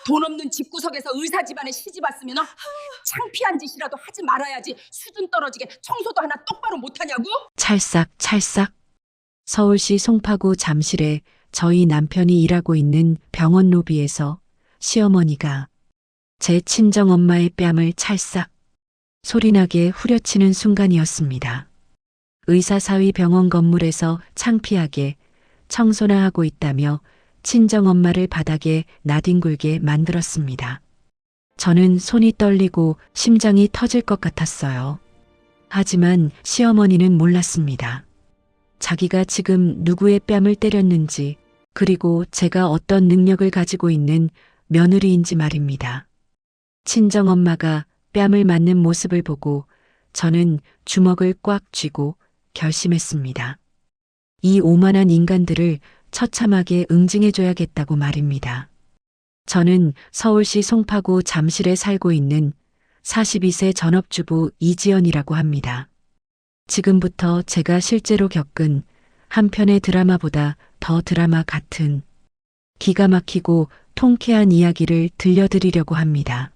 돈 없는 집구석에서 의사 집안에 시집 왔으면 창피한 짓이라도 하지 말아야지. 수준 떨어지게 청소도 하나 똑바로 못하냐고? 찰싹. 서울시 송파구 잠실에 저희 남편이 일하고 있는 병원 로비에서 시어머니가 제 친정엄마의 뺨을 찰싹 소리나게 후려치는 순간이었습니다. 의사사위 병원 건물에서 창피하게 청소나 하고 있다며 친정엄마를 바닥에 나뒹굴게 만들었습니다. 저는 손이 떨리고 심장이 터질 것 같았어요. 하지만 시어머니는 몰랐습니다. 자기가 지금 누구의 뺨을 때렸는지, 그리고 제가 어떤 능력을 가지고 있는 며느리인지 말입니다. 친정엄마가 뺨을 맞는 모습을 보고 저는 주먹을 꽉 쥐고 결심했습니다. 이 오만한 인간들을 처참하게 응징해줘야겠다고 말입니다. 저는 서울시 송파구 잠실에 살고 있는 42세 전업주부 이지연이라고 합니다. 지금부터 제가 실제로 겪은 한 편의 드라마보다 더 드라마 같은 기가 막히고 통쾌한 이야기를 들려드리려고 합니다.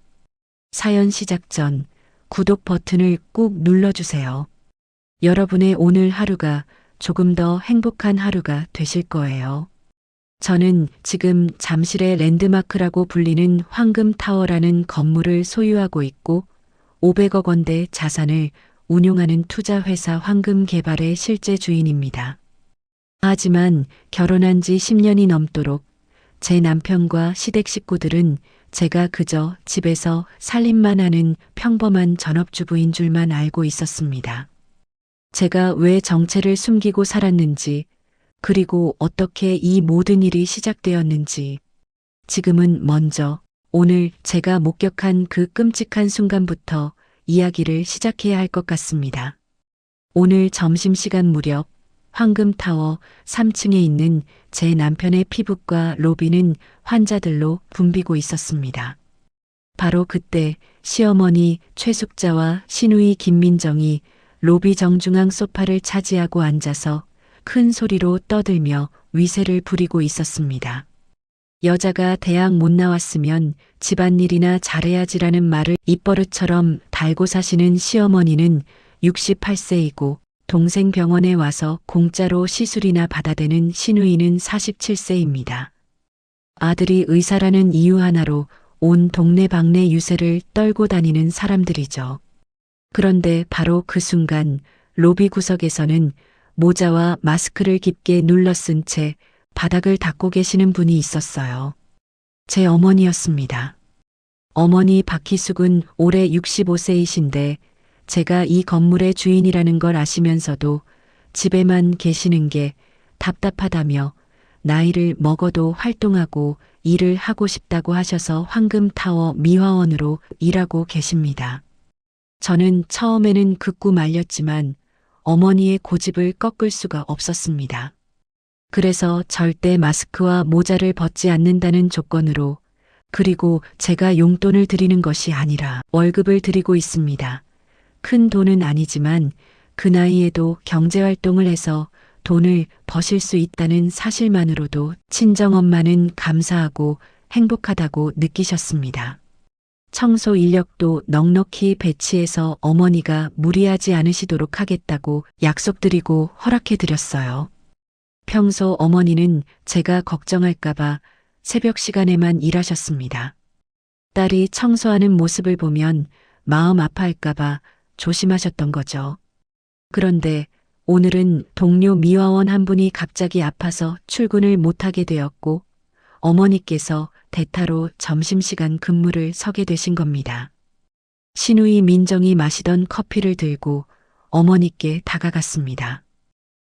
사연 시작 전 구독 버튼을 꾹 눌러주세요. 여러분의 오늘 하루가 조금 더 행복한 하루가 되실 거예요. 저는 지금 잠실의 랜드마크라고 불리는 황금타워라는 건물을 소유하고 있고 500억 원대 자산을 운용하는 투자회사 황금개발의 실제 주인입니다. 하지만 결혼한 지 10년이 넘도록 제 남편과 시댁 식구들은 제가 그저 집에서 살림만 하는 평범한 전업주부인 줄만 알고 있었습니다. 제가 왜 정체를 숨기고 살았는지, 그리고 어떻게 이 모든 일이 시작되었는지, 지금은 먼저 오늘 제가 목격한 그 끔찍한 순간부터 이야기를 시작해야 할 것 같습니다. 오늘 점심시간 무렵 황금타워 3층에 있는 제 남편의 피부과 로비는 환자들로 붐비고 있었습니다. 바로 그때 시어머니 최숙자와 시누이 김민정이 로비 정중앙 소파를 차지하고 앉아서 큰 소리로 떠들며 위세를 부리고 있었습니다. 여자가 대학 못 나왔으면 집안일이나 잘해야지라는 말을 입버릇처럼 달고 사시는 시어머니는 68세이고 동생 병원에 와서 공짜로 시술이나 받아대는 시누이는 47세입니다. 아들이 의사라는 이유 하나로 온 동네방네 유세를 떨고 다니는 사람들이죠. 그런데 바로 그 순간 로비 구석에서는 모자와 마스크를 깊게 눌러 쓴 채 바닥을 닦고 계시는 분이 있었어요. 제 어머니였습니다. 어머니 박희숙은 올해 65세이신데 제가 이 건물의 주인이라는 걸 아시면서도 집에만 계시는 게 답답하다며 나이를 먹어도 활동하고 일을 하고 싶다고 하셔서 황금타워 미화원으로 일하고 계십니다. 저는 처음에는 극구 말렸지만 어머니의 고집을 꺾을 수가 없었습니다. 그래서 절대 마스크와 모자를 벗지 않는다는 조건으로, 그리고 제가 용돈을 드리는 것이 아니라 월급을 드리고 있습니다. 큰 돈은 아니지만 그 나이에도 경제활동을 해서 돈을 버실 수 있다는 사실만으로도 친정엄마는 감사하고 행복하다고 느끼셨습니다. 청소 인력도 넉넉히 배치해서 어머니가 무리하지 않으시도록 하겠다고 약속드리고 허락해드렸어요. 평소 어머니는 제가 걱정할까봐 새벽 시간에만 일하셨습니다. 딸이 청소하는 모습을 보면 마음 아파할까봐 조심하셨던 거죠. 그런데 오늘은 동료 미화원 한 분이 갑자기 아파서 출근을 못하게 되었고 어머니께서 대타로 점심시간 근무를 서게 되신 겁니다. 시누이 민정이 마시던 커피를 들고 어머니께 다가갔습니다.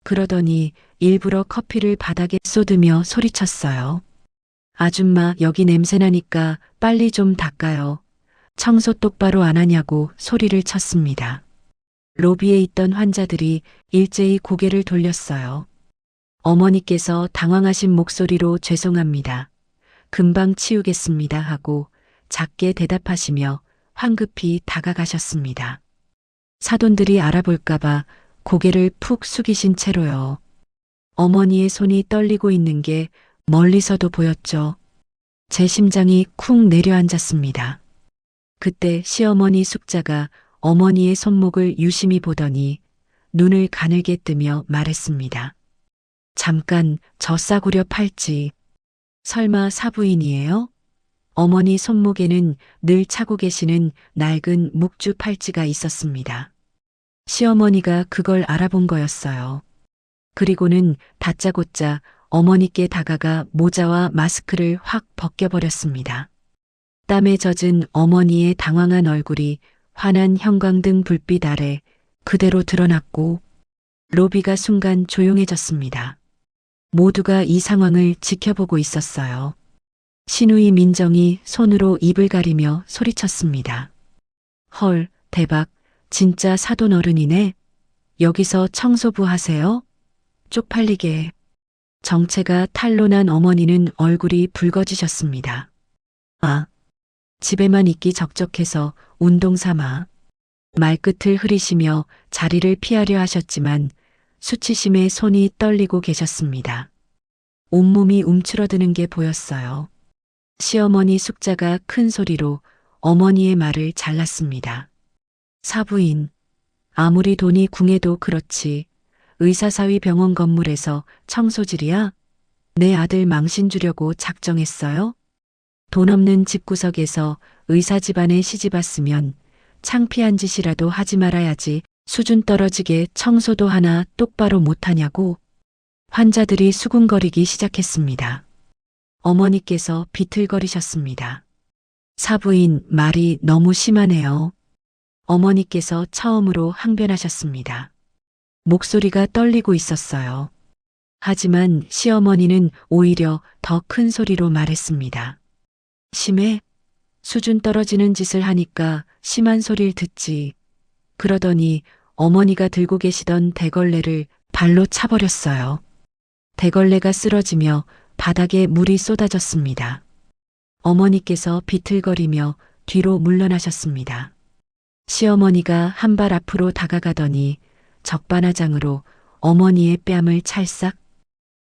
그러더니 일부러 커피를 바닥에 쏟으며 소리쳤어요. 아줌마, 여기 냄새나니까 빨리 좀 닦아요. 청소 똑바로 안 하냐고 소리를 쳤습니다. 로비에 있던 환자들이 일제히 고개를 돌렸어요. 어머니께서 당황하신 목소리로 죄송합니다. 금방 치우겠습니다 하고 작게 대답하시며 황급히 다가가셨습니다. 사돈들이 알아볼까봐 고개를 푹 숙이신 채로요. 어머니의 손이 떨리고 있는 게 멀리서도 보였죠. 제 심장이 쿵 내려앉았습니다. 그때 시어머니 숙자가 어머니의 손목을 유심히 보더니 눈을 가늘게 뜨며 말했습니다. 잠깐 저 싸구려 팔찌. 설마 사부인이에요? 어머니 손목에는 늘 차고 계시는 낡은 묵주 팔찌가 있었습니다. 시어머니가 그걸 알아본 거였어요. 그리고는 다짜고짜 어머니께 다가가 모자와 마스크를 확 벗겨버렸습니다. 땀에 젖은 어머니의 당황한 얼굴이 환한 형광등 불빛 아래 그대로 드러났고 로비가 순간 조용해졌습니다. 모두가 이 상황을 지켜보고 있었어요. 신우이 민정이 손으로 입을 가리며 소리쳤습니다. 헐, 대박, 진짜 사돈 어른이네. 여기서 청소부 하세요? 쪽팔리게. 정체가 탄로난 어머니는 얼굴이 붉어지셨습니다. 아, 집에만 있기 적적해서 운동 삼아. 말끝을 흐리시며 자리를 피하려 하셨지만 수치심에 손이 떨리고 계셨습니다. 온몸이 움츠러드는 게 보였어요. 시어머니 숙자가 큰 소리로 어머니의 말을 잘랐습니다. 사부인, 아무리 돈이 궁해도 그렇지. 의사사위 병원 건물에서 청소질이야? 내 아들 망신 주려고 작정했어요? 돈 없는 집구석에서 의사 집안에 시집 왔으면 창피한 짓이라도 하지 말아야지 수준 떨어지게 청소도 하나 똑바로 못하냐고. 환자들이 수군거리기 시작했습니다. 어머니께서 비틀거리셨습니다. 사부인 말이 너무 심하네요. 어머니께서 처음으로 항변하셨습니다. 목소리가 떨리고 있었어요. 하지만 시어머니는 오히려 더 큰 소리로 말했습니다. 심해? 수준 떨어지는 짓을 하니까 심한 소리를 듣지. 그러더니 어머니가 들고 계시던 대걸레를 발로 차버렸어요. 대걸레가 쓰러지며 바닥에 물이 쏟아졌습니다. 어머니께서 비틀거리며 뒤로 물러나셨습니다. 시어머니가 한 발 앞으로 다가가더니 적반하장으로 어머니의 뺨을 찰싹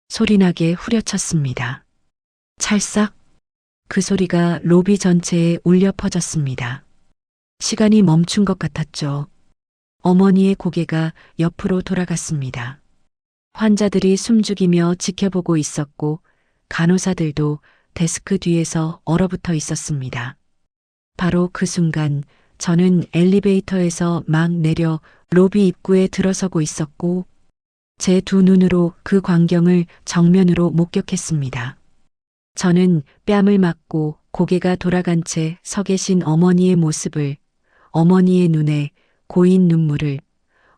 소리나게 후려쳤습니다. 찰싹. 그 소리가 로비 전체에 울려 퍼졌습니다. 시간이 멈춘 것 같았죠. 어머니의 고개가 옆으로 돌아갔습니다. 환자들이 숨죽이며 지켜보고 있었고 간호사들도 데스크 뒤에서 얼어붙어 있었습니다. 바로 그 순간 저는 엘리베이터에서 막 내려 로비 입구에 들어서고 있었고 제 두 눈으로 그 광경을 정면으로 목격했습니다. 저는 뺨을 맞고 고개가 돌아간 채 서 계신 어머니의 모습을, 어머니의 눈에 고인 눈물을,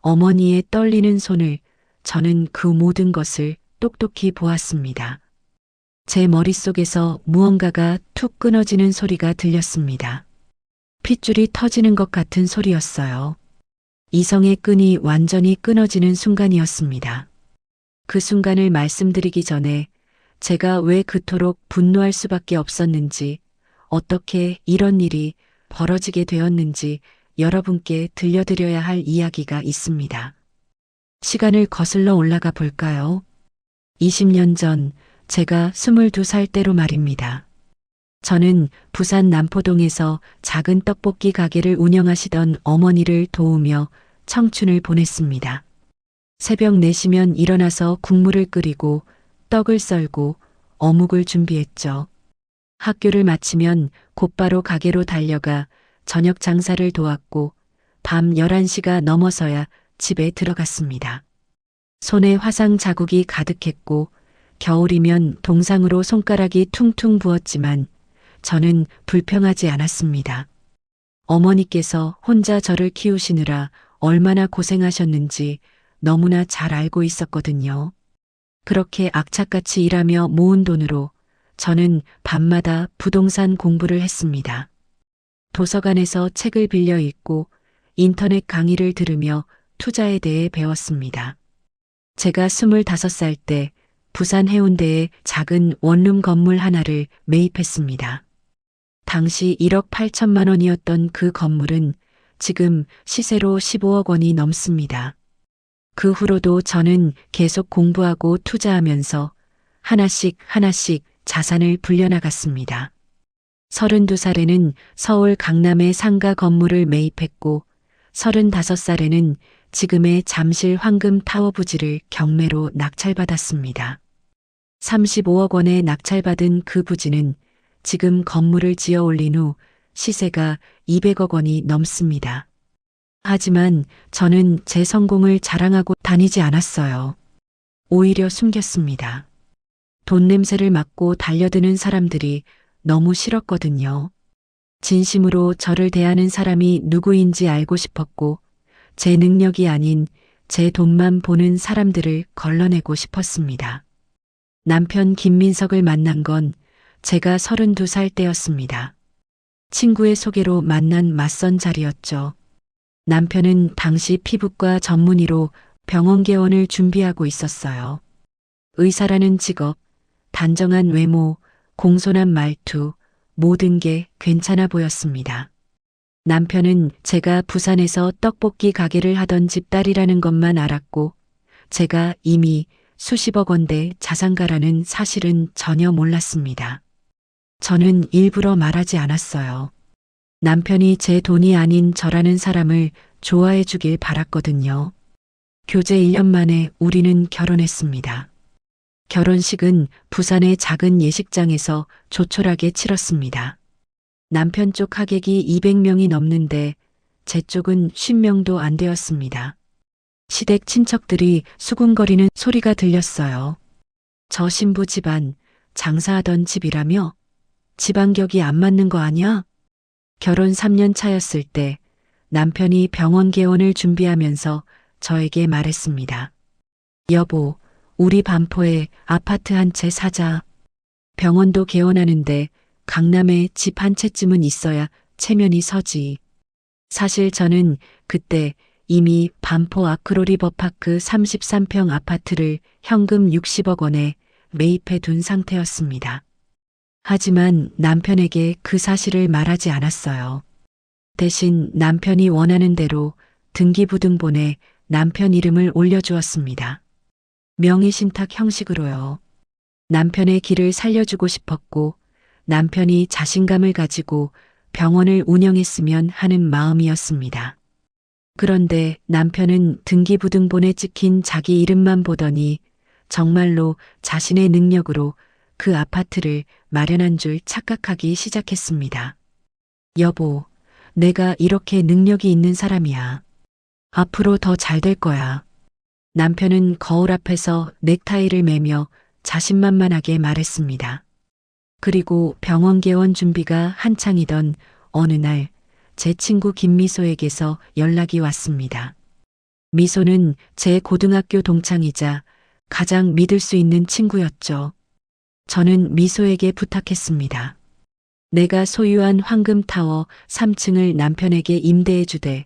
어머니의 떨리는 손을, 저는 그 모든 것을 똑똑히 보았습니다. 제 머릿속에서 무언가가 툭 끊어지는 소리가 들렸습니다. 핏줄이 터지는 것 같은 소리였어요. 이성의 끈이 완전히 끊어지는 순간이었습니다. 그 순간을 말씀드리기 전에 제가 왜 그토록 분노할 수밖에 없었는지, 어떻게 이런 일이 벌어지게 되었는지 여러분께 들려드려야 할 이야기가 있습니다. 시간을 거슬러 올라가 볼까요? 20년 전 제가 22살 때로 말입니다. 저는 부산 남포동에서 작은 떡볶이 가게를 운영하시던 어머니를 도우며 청춘을 보냈습니다. 새벽 4시면 일어나서 국물을 끓이고 떡을 썰고 어묵을 준비했죠. 학교를 마치면 곧바로 가게로 달려가 저녁 장사를 도왔고 밤 11시가 넘어서야 집에 들어갔습니다. 손에 화상 자국이 가득했고 겨울이면 동상으로 손가락이 퉁퉁 부었지만 저는 불평하지 않았습니다. 어머니께서 혼자 저를 키우시느라 얼마나 고생하셨는지 너무나 잘 알고 있었거든요. 그렇게 악착같이 일하며 모은 돈으로 저는 밤마다 부동산 공부를 했습니다. 도서관에서 책을 빌려 읽고 인터넷 강의를 들으며 투자에 대해 배웠습니다. 제가 25살 때 부산 해운대에 작은 원룸 건물 하나를 매입했습니다. 당시 1억 8천만 원이었던 그 건물은 지금 시세로 15억 원이 넘습니다. 그 후로도 저는 계속 공부하고 투자하면서 하나씩 하나씩 자산을 불려나갔습니다. 32살에는 서울 강남의 상가 건물을 매입했고 35살에는 지금의 잠실 황금타워 부지를 경매로 낙찰받았습니다. 35억 원에 낙찰받은 그 부지는 지금 건물을 지어 올린 후 시세가 200억 원이 넘습니다. 하지만 저는 제 성공을 자랑하고 다니지 않았어요. 오히려 숨겼습니다. 돈 냄새를 맡고 달려드는 사람들이 너무 싫었거든요. 진심으로 저를 대하는 사람이 누구인지 알고 싶었고, 제 능력이 아닌 제 돈만 보는 사람들을 걸러내고 싶었습니다. 남편 김민석을 만난 건 제가 32살 때였습니다. 친구의 소개로 만난 맞선 자리였죠. 남편은 당시 피부과 전문의로 병원 개원을 준비하고 있었어요. 의사라는 직업, 단정한 외모, 공손한 말투, 모든 게 괜찮아 보였습니다. 남편은 제가 부산에서 떡볶이 가게를 하던 집딸이라는 것만 알았고, 제가 이미 수십억 원대 자산가라는 사실은 전혀 몰랐습니다. 저는 일부러 말하지 않았어요. 남편이 제 돈이 아닌 저라는 사람을 좋아해 주길 바랐거든요. 교제 1년 만에 우리는 결혼했습니다. 결혼식은 부산의 작은 예식장에서 조촐하게 치렀습니다. 남편 쪽 하객이 200명이 넘는데 제 쪽은 50명도 안 되었습니다. 시댁 친척들이 수군거리는 소리가 들렸어요. 저 신부 집안 장사하던 집이라며? 집안격이 안 맞는 거 아니야? 결혼 3년 차였을 때 남편이 병원 개원을 준비하면서 저에게 말했습니다. 여보, 우리 반포에 아파트 한 채 사자. 병원도 개원하는데 강남에 집 한 채쯤은 있어야 체면이 서지. 사실 저는 그때 이미 반포 아크로리버파크 33평 아파트를 현금 60억 원에 매입해 둔 상태였습니다. 하지만 남편에게 그 사실을 말하지 않았어요. 대신 남편이 원하는 대로 등기부등본에 남편 이름을 올려주었습니다. 명의신탁 형식으로요. 남편의 길을 살려주고 싶었고 남편이 자신감을 가지고 병원을 운영했으면 하는 마음이었습니다. 그런데 남편은 등기부등본에 찍힌 자기 이름만 보더니 정말로 자신의 능력으로 그 아파트를 마련한 줄 착각하기 시작했습니다. 여보, 내가 이렇게 능력이 있는 사람이야. 앞으로 더 잘 될 거야. 남편은 거울 앞에서 넥타이를 매며 자신만만하게 말했습니다. 그리고 병원 개원 준비가 한창이던 어느 날 제 친구 김미소에게서 연락이 왔습니다. 미소는 제 고등학교 동창이자 가장 믿을 수 있는 친구였죠. 저는 미소에게 부탁했습니다. 내가 소유한 황금타워 3층을 남편에게 임대해 주되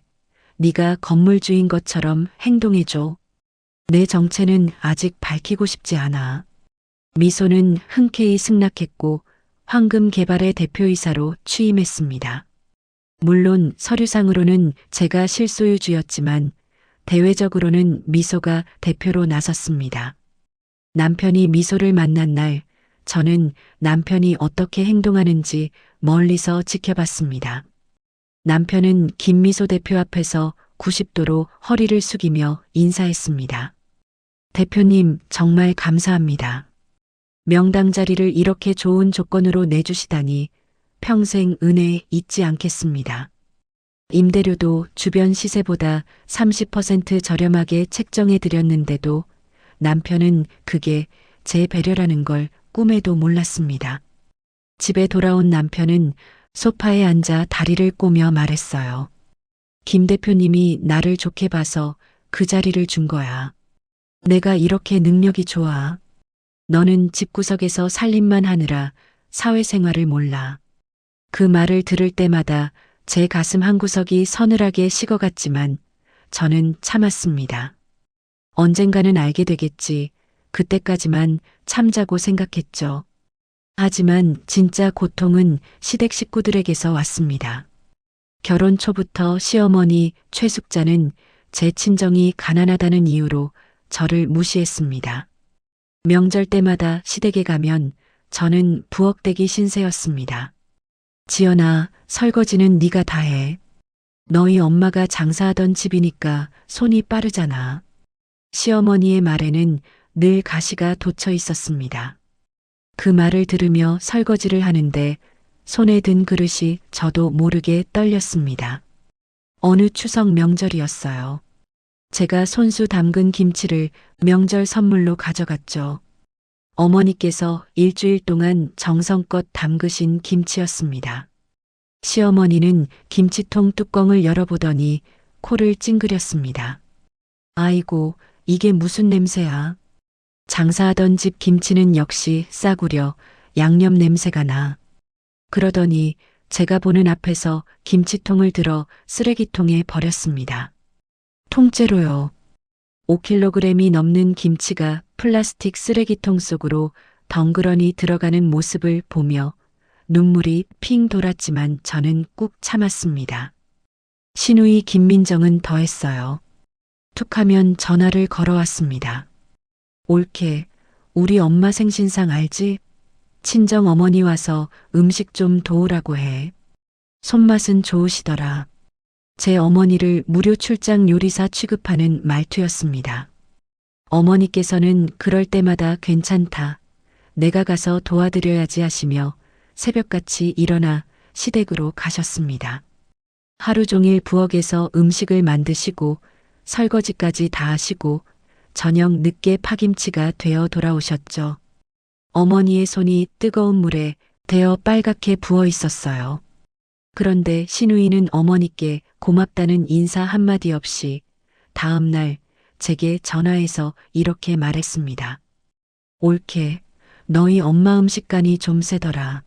네가 건물주인 것처럼 행동해줘. 내 정체는 아직 밝히고 싶지 않아. 미소는 흔쾌히 승낙했고 황금개발의 대표이사로 취임했습니다. 물론 서류상으로는 제가 실소유주였지만 대외적으로는 미소가 대표로 나섰습니다. 남편이 미소를 만난 날 저는 남편이 어떻게 행동하는지 멀리서 지켜봤습니다. 남편은 김미소 대표 앞에서 90도로 허리를 숙이며 인사했습니다. 대표님, 정말 감사합니다. 명당 자리를 이렇게 좋은 조건으로 내주시다니 평생 은혜 잊지 않겠습니다. 임대료도 주변 시세보다 30% 저렴하게 책정해 드렸는데도 남편은 그게 제 배려라는 걸 꿈에도 몰랐습니다. 집에 돌아온 남편은 소파에 앉아 다리를 꼬며 말했어요. 김 대표님이 나를 좋게 봐서 그 자리를 준 거야. 내가 이렇게 능력이 좋아. 너는 집구석에서 살림만 하느라 사회생활을 몰라. 그 말을 들을 때마다 제 가슴 한구석이 서늘하게 식어갔지만 저는 참았습니다. 언젠가는 알게 되겠지. 그때까지만 참자고 생각했죠. 하지만 진짜 고통은 시댁 식구들에게서 왔습니다. 결혼 초부터 시어머니 최숙자는 제 친정이 가난하다는 이유로 저를 무시했습니다. 명절 때마다 시댁에 가면 저는 부엌대기 신세였습니다. 지연아, 설거지는 네가 다 해. 너희 엄마가 장사하던 집이니까 손이 빠르잖아. 시어머니의 말에는 늘 가시가 돋쳐 있었습니다. 그 말을 들으며 설거지를 하는데 손에 든 그릇이 저도 모르게 떨렸습니다. 어느 추석 명절이었어요. 제가 손수 담근 김치를 명절 선물로 가져갔죠. 어머니께서 일주일 동안 정성껏 담그신 김치였습니다. 시어머니는 김치통 뚜껑을 열어보더니 코를 찡그렸습니다. 아이고, 이게 무슨 냄새야? 장사하던 집 김치는 역시 싸구려 양념 냄새가 나. 그러더니 제가 보는 앞에서 김치통을 들어 쓰레기통에 버렸습니다. 통째로요. 5kg이 넘는 김치가 플라스틱 쓰레기통 속으로 덩그러니 들어가는 모습을 보며 눈물이 핑 돌았지만 저는 꾹 참았습니다. 시누이 김민정은 더했어요. 툭하면 전화를 걸어왔습니다. 올케, 우리 엄마 생신상 알지? 친정 어머니 와서 음식 좀 도우라고 해. 손맛은 좋으시더라. 제 어머니를 무료 출장 요리사 취급하는 말투였습니다. 어머니께서는 그럴 때마다 괜찮다. 내가 가서 도와드려야지 하시며 새벽같이 일어나 시댁으로 가셨습니다. 하루 종일 부엌에서 음식을 만드시고 설거지까지 다 하시고 저녁 늦게 파김치가 되어 돌아오셨죠. 어머니의 손이 뜨거운 물에 데어 빨갛게 부어 있었어요. 그런데 시누이는 어머니께 고맙다는 인사 한마디 없이 다음 날 제게 전화해서 이렇게 말했습니다. 올케, 너희 엄마 음식간이 좀 세더라.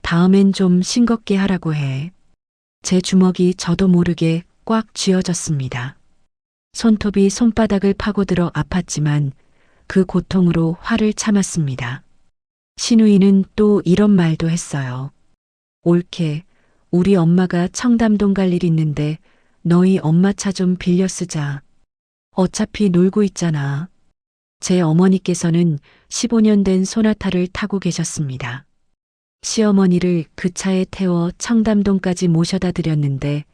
다음엔 좀 싱겁게 하라고 해. 제 주먹이 저도 모르게 꽉 쥐어졌습니다. 손톱이 손바닥을 파고들어 아팠지만 그 고통으로 화를 참았습니다. 시누이는 또 이런 말도 했어요. 올케, 우리 엄마가 청담동 갈 일 있는데 너희 엄마 차 좀 빌려 쓰자. 어차피 놀고 있잖아. 제 어머니께서는 15년 된 소나타를 타고 계셨습니다. 시어머니를 그 차에 태워 청담동까지 모셔다 드렸는데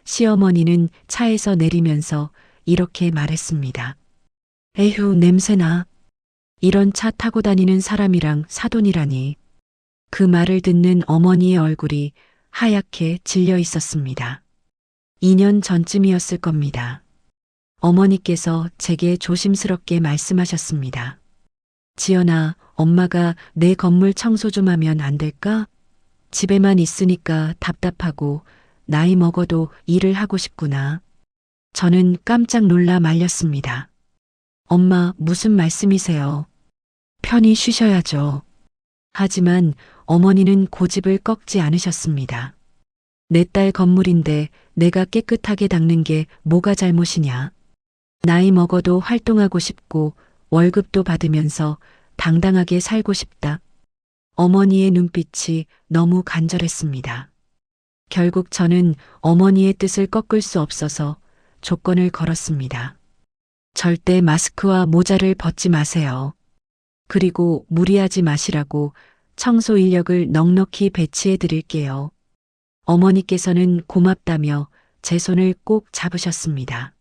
시어머니는 차에서 내리면서 이렇게 말했습니다. 에휴, 냄새나. 이런 차 타고 다니는 사람이랑 사돈이라니. 그 말을 듣는 어머니의 얼굴이 하얗게 질려 있었습니다. 2년 전쯤이었을 겁니다. 어머니께서 제게 조심스럽게 말씀하셨습니다. 지연아, 엄마가 내 건물 청소 좀 하면 안 될까? 집에만 있으니까 답답하고 나이 먹어도 일을 하고 싶구나. 저는 깜짝 놀라 말렸습니다. 엄마, 무슨 말씀이세요? 편히 쉬셔야죠. 하지만 어머니는 고집을 꺾지 않으셨습니다. 내 딸 건물인데 내가 깨끗하게 닦는 게 뭐가 잘못이냐? 나이 먹어도 활동하고 싶고 월급도 받으면서 당당하게 살고 싶다. 어머니의 눈빛이 너무 간절했습니다. 결국 저는 어머니의 뜻을 꺾을 수 없어서 조건을 걸었습니다. 절대 마스크와 모자를 벗지 마세요. 그리고 무리하지 마시라고 청소 인력을 넉넉히 배치해 드릴게요. 어머니께서는 고맙다며 제 손을 꼭 잡으셨습니다.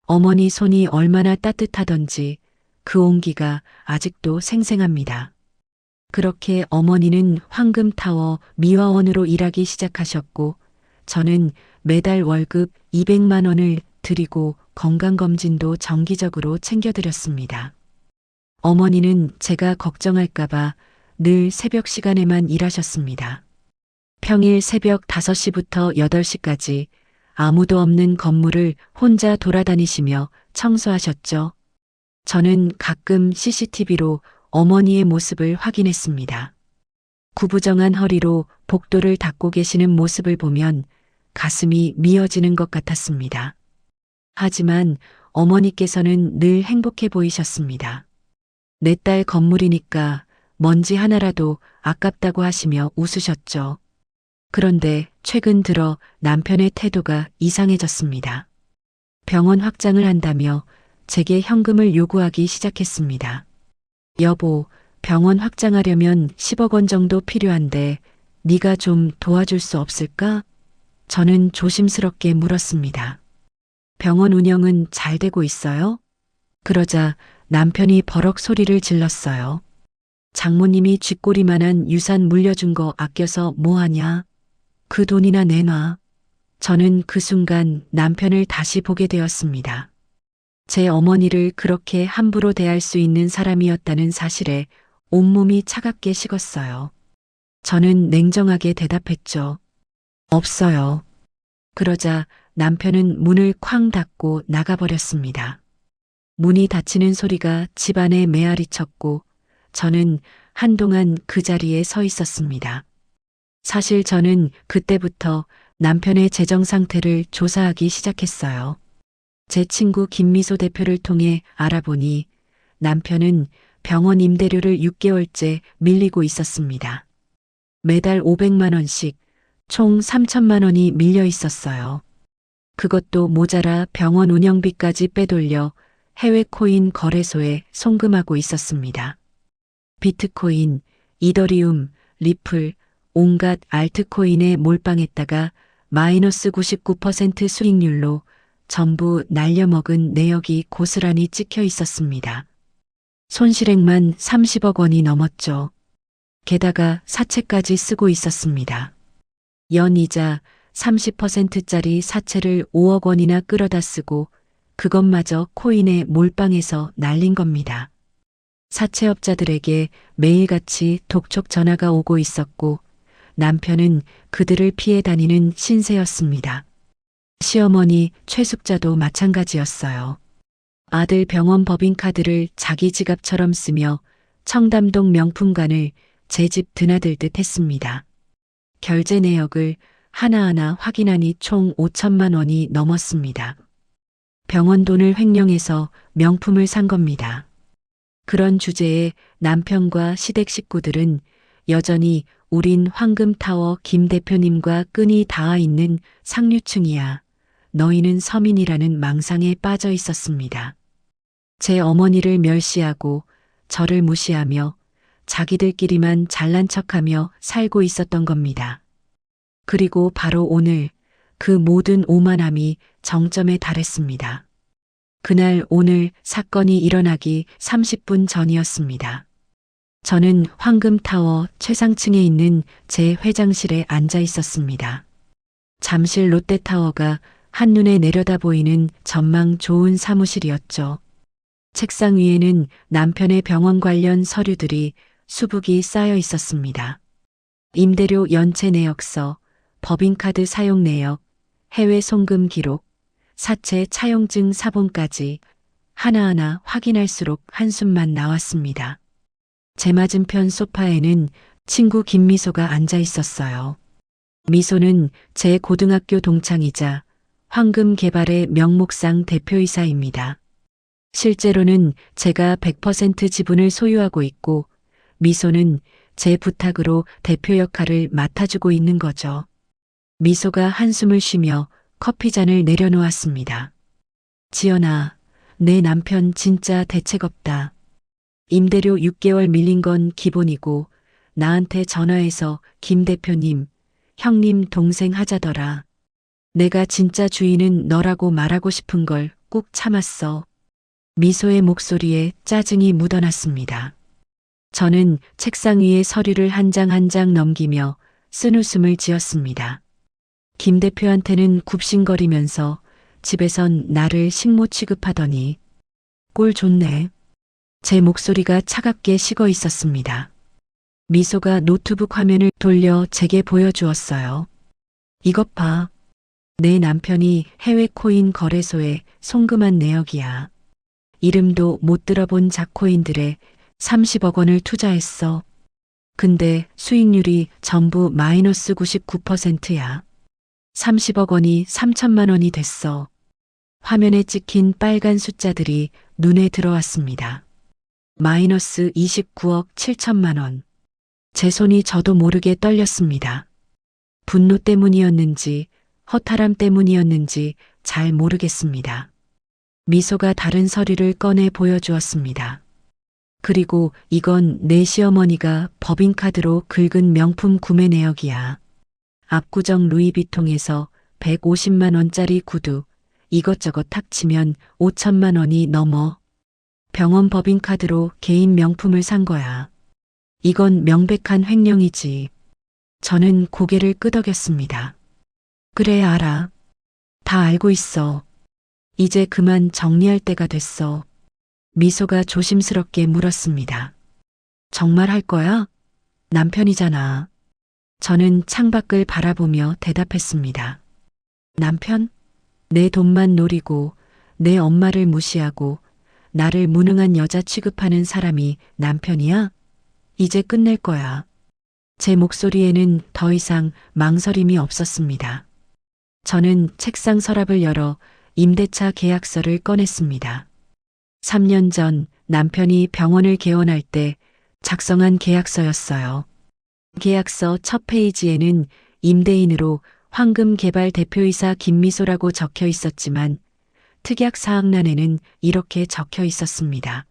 어머니 손이 얼마나 따뜻하던지 그 온기가 아직도 생생합니다. 그렇게 어머니는 황금타워 미화원으로 일하기 시작하셨고 저는 매달 월급 200만 원을 드리고 건강검진도 정기적으로 챙겨드렸습니다. 어머니는 제가 걱정할까봐 늘 새벽 시간에만 일하셨습니다. 평일 새벽 5시부터 8시까지 아무도 없는 건물을 혼자 돌아다니시며 청소하셨죠. 저는 가끔 CCTV로 어머니의 모습을 확인했습니다. 구부정한 허리로 복도를 닦고 계시는 모습을 보면 가슴이 미어지는 것 같았습니다. 하지만 어머니께서는 늘 행복해 보이셨습니다. 내 딸 건물이니까 먼지 하나라도 아깝다고 하시며 웃으셨죠. 그런데 최근 들어 남편의 태도가 이상해졌습니다. 병원 확장을 한다며 제게 현금을 요구하기 시작했습니다. 여보, 병원 확장하려면 10억 원 정도 필요한데 네가 좀 도와줄 수 없을까? 저는 조심스럽게 물었습니다. 병원 운영은 잘 되고 있어요? 그러자 남편이 버럭 소리를 질렀어요. 장모님이 쥐꼬리만한 유산 물려준 거 아껴서 뭐하냐? 그 돈이나 내놔. 저는 그 순간 남편을 다시 보게 되었습니다. 제 어머니를 그렇게 함부로 대할 수 있는 사람이었다는 사실에 온몸이 차갑게 식었어요. 저는 냉정하게 대답했죠. 없어요. 그러자 남편은 문을 쾅 닫고 나가버렸습니다. 문이 닫히는 소리가 집안에 메아리쳤고 저는 한동안 그 자리에 서 있었습니다. 사실 저는 그때부터 남편의 재정 상태를 조사하기 시작했어요. 제 친구 김미소 대표를 통해 알아보니 남편은 병원 임대료를 6개월째 밀리고 있었습니다. 매달 500만 원씩 총 3천만 원이 밀려 있었어요. 그것도 모자라 병원 운영비까지 빼돌려 해외 코인 거래소에 송금하고 있었습니다. 비트코인, 이더리움, 리플, 온갖 알트코인에 몰빵했다가 마이너스 99% 수익률로 전부 날려먹은 내역이 고스란히 찍혀 있었습니다. 손실액만 30억 원이 넘었죠. 게다가 사채까지 쓰고 있었습니다. 연이자 30%짜리 사채를 5억 원이나 끌어다 쓰고 그것마저 코인에 몰빵해서 날린 겁니다. 사채업자들에게 매일같이 독촉 전화가 오고 있었고 남편은 그들을 피해 다니는 신세였습니다. 시어머니 최숙자도 마찬가지였어요. 아들 병원 법인카드를 자기 지갑처럼 쓰며 청담동 명품관을 제 집 드나들듯 했습니다. 결제 내역을 하나하나 확인하니 총 5천만 원이 넘었습니다. 병원 돈을 횡령해서 명품을 산 겁니다. 그런 주제에 남편과 시댁 식구들은 여전히 우린 황금타워 김 대표님과 끈이 닿아 있는 상류층이야. 너희는 서민이라는 망상에 빠져 있었습니다. 제 어머니를 멸시하고 저를 무시하며 자기들끼리만 잘난 척하며 살고 있었던 겁니다. 그리고 바로 오늘 그 모든 오만함이 정점에 달했습니다. 그날 오늘 사건이 일어나기 30분 전이었습니다. 저는 황금타워 최상층에 있는 제 회장실에 앉아 있었습니다. 잠실 롯데타워가 한눈에 내려다 보이는 전망 좋은 사무실이었죠. 책상 위에는 남편의 병원 관련 서류들이 수북이 쌓여 있었습니다. 임대료 연체 내역서, 법인카드 사용 내역, 해외 송금 기록, 사채 차용증 사본까지 하나하나 확인할수록 한숨만 나왔습니다. 제 맞은편 소파에는 친구 김미소가 앉아 있었어요. 미소는 제 고등학교 동창이자 황금개발의 명목상 대표이사입니다. 실제로는 제가 100% 지분을 소유하고 있고 미소는 제 부탁으로 대표 역할을 맡아주고 있는 거죠. 미소가 한숨을 쉬며 커피잔을 내려놓았습니다. 지연아, 내 남편 진짜 대책 없다. 임대료 6개월 밀린 건 기본이고 나한테 전화해서 김 대표님, 형님 동생 하자더라. 내가 진짜 주인은 너라고 말하고 싶은 걸 꾹 참았어. 미소의 목소리에 짜증이 묻어났습니다. 저는 책상 위에 서류를 한 장 한 장 넘기며 쓴웃음을 지었습니다. 김 대표한테는 굽신거리면서 집에선 나를 식모 취급하더니 꼴 좋네. 제 목소리가 차갑게 식어 있었습니다. 미소가 노트북 화면을 돌려 제게 보여주었어요. 이것 봐. 내 남편이 해외 코인 거래소에 송금한 내역이야. 이름도 못 들어본 작코인들에 30억 원을 투자했어. 근데 수익률이 전부 마이너스 99%야. 30억 원이 3천만 원이 됐어. 화면에 찍힌 빨간 숫자들이 눈에 들어왔습니다. 마이너스 29억 7천만 원. 제 손이 저도 모르게 떨렸습니다. 분노 때문이었는지 허탈함 때문이었는지 잘 모르겠습니다. 미소가 다른 서류를 꺼내 보여주었습니다. 그리고 이건 내 시어머니가 법인카드로 긁은 명품 구매 내역이야. 압구정 루이비통에서 150만 원짜리 구두, 이것저것 탁 치면 5천만 원이 넘어. 병원 법인카드로 개인 명품을 산 거야. 이건 명백한 횡령이지. 저는 고개를 끄덕였습니다. 그래, 알아. 다 알고 있어. 이제 그만 정리할 때가 됐어. 미소가 조심스럽게 물었습니다. 정말 할 거야? 남편이잖아. 저는 창밖을 바라보며 대답했습니다. 남편? 내 돈만 노리고 내 엄마를 무시하고 나를 무능한 여자 취급하는 사람이 남편이야? 이제 끝낼 거야. 제 목소리에는 더 이상 망설임이 없었습니다. 저는 책상 서랍을 열어 임대차 계약서를 꺼냈습니다. 3년 전 남편이 병원을 개원할 때 작성한 계약서였어요. 계약서 첫 페이지에는 임대인으로 황금개발 대표이사 김미소라고 적혀 있었지만 특약 사항란에는 이렇게 적혀 있었습니다.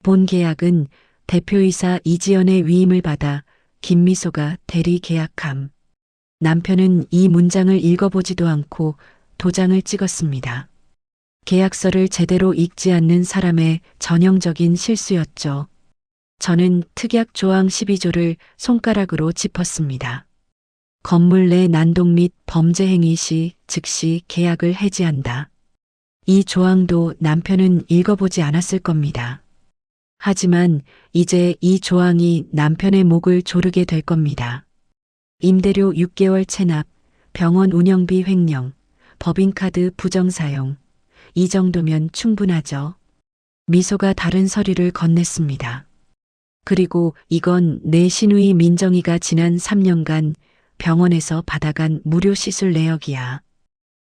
본 계약은 대표이사 이지연의 위임을 받아 김미소가 대리 계약함. 남편은 이 문장을 읽어보지도 않고 도장을 찍었습니다. 계약서를 제대로 읽지 않는 사람의 전형적인 실수였죠. 저는 특약 조항 12조를 손가락으로 짚었습니다. 건물 내 난동 및 범죄 행위 시 즉시 계약을 해지한다. 이 조항도 남편은 읽어보지 않았을 겁니다. 하지만 이제 이 조항이 남편의 목을 조르게 될 겁니다. 임대료 6개월 체납, 병원 운영비 횡령, 법인카드 부정 사용. 이 정도면 충분하죠. 미소가 다른 서류를 건넸습니다. 그리고 이건 내 시누이 민정이가 지난 3년간 병원에서 받아간 무료 시술 내역이야.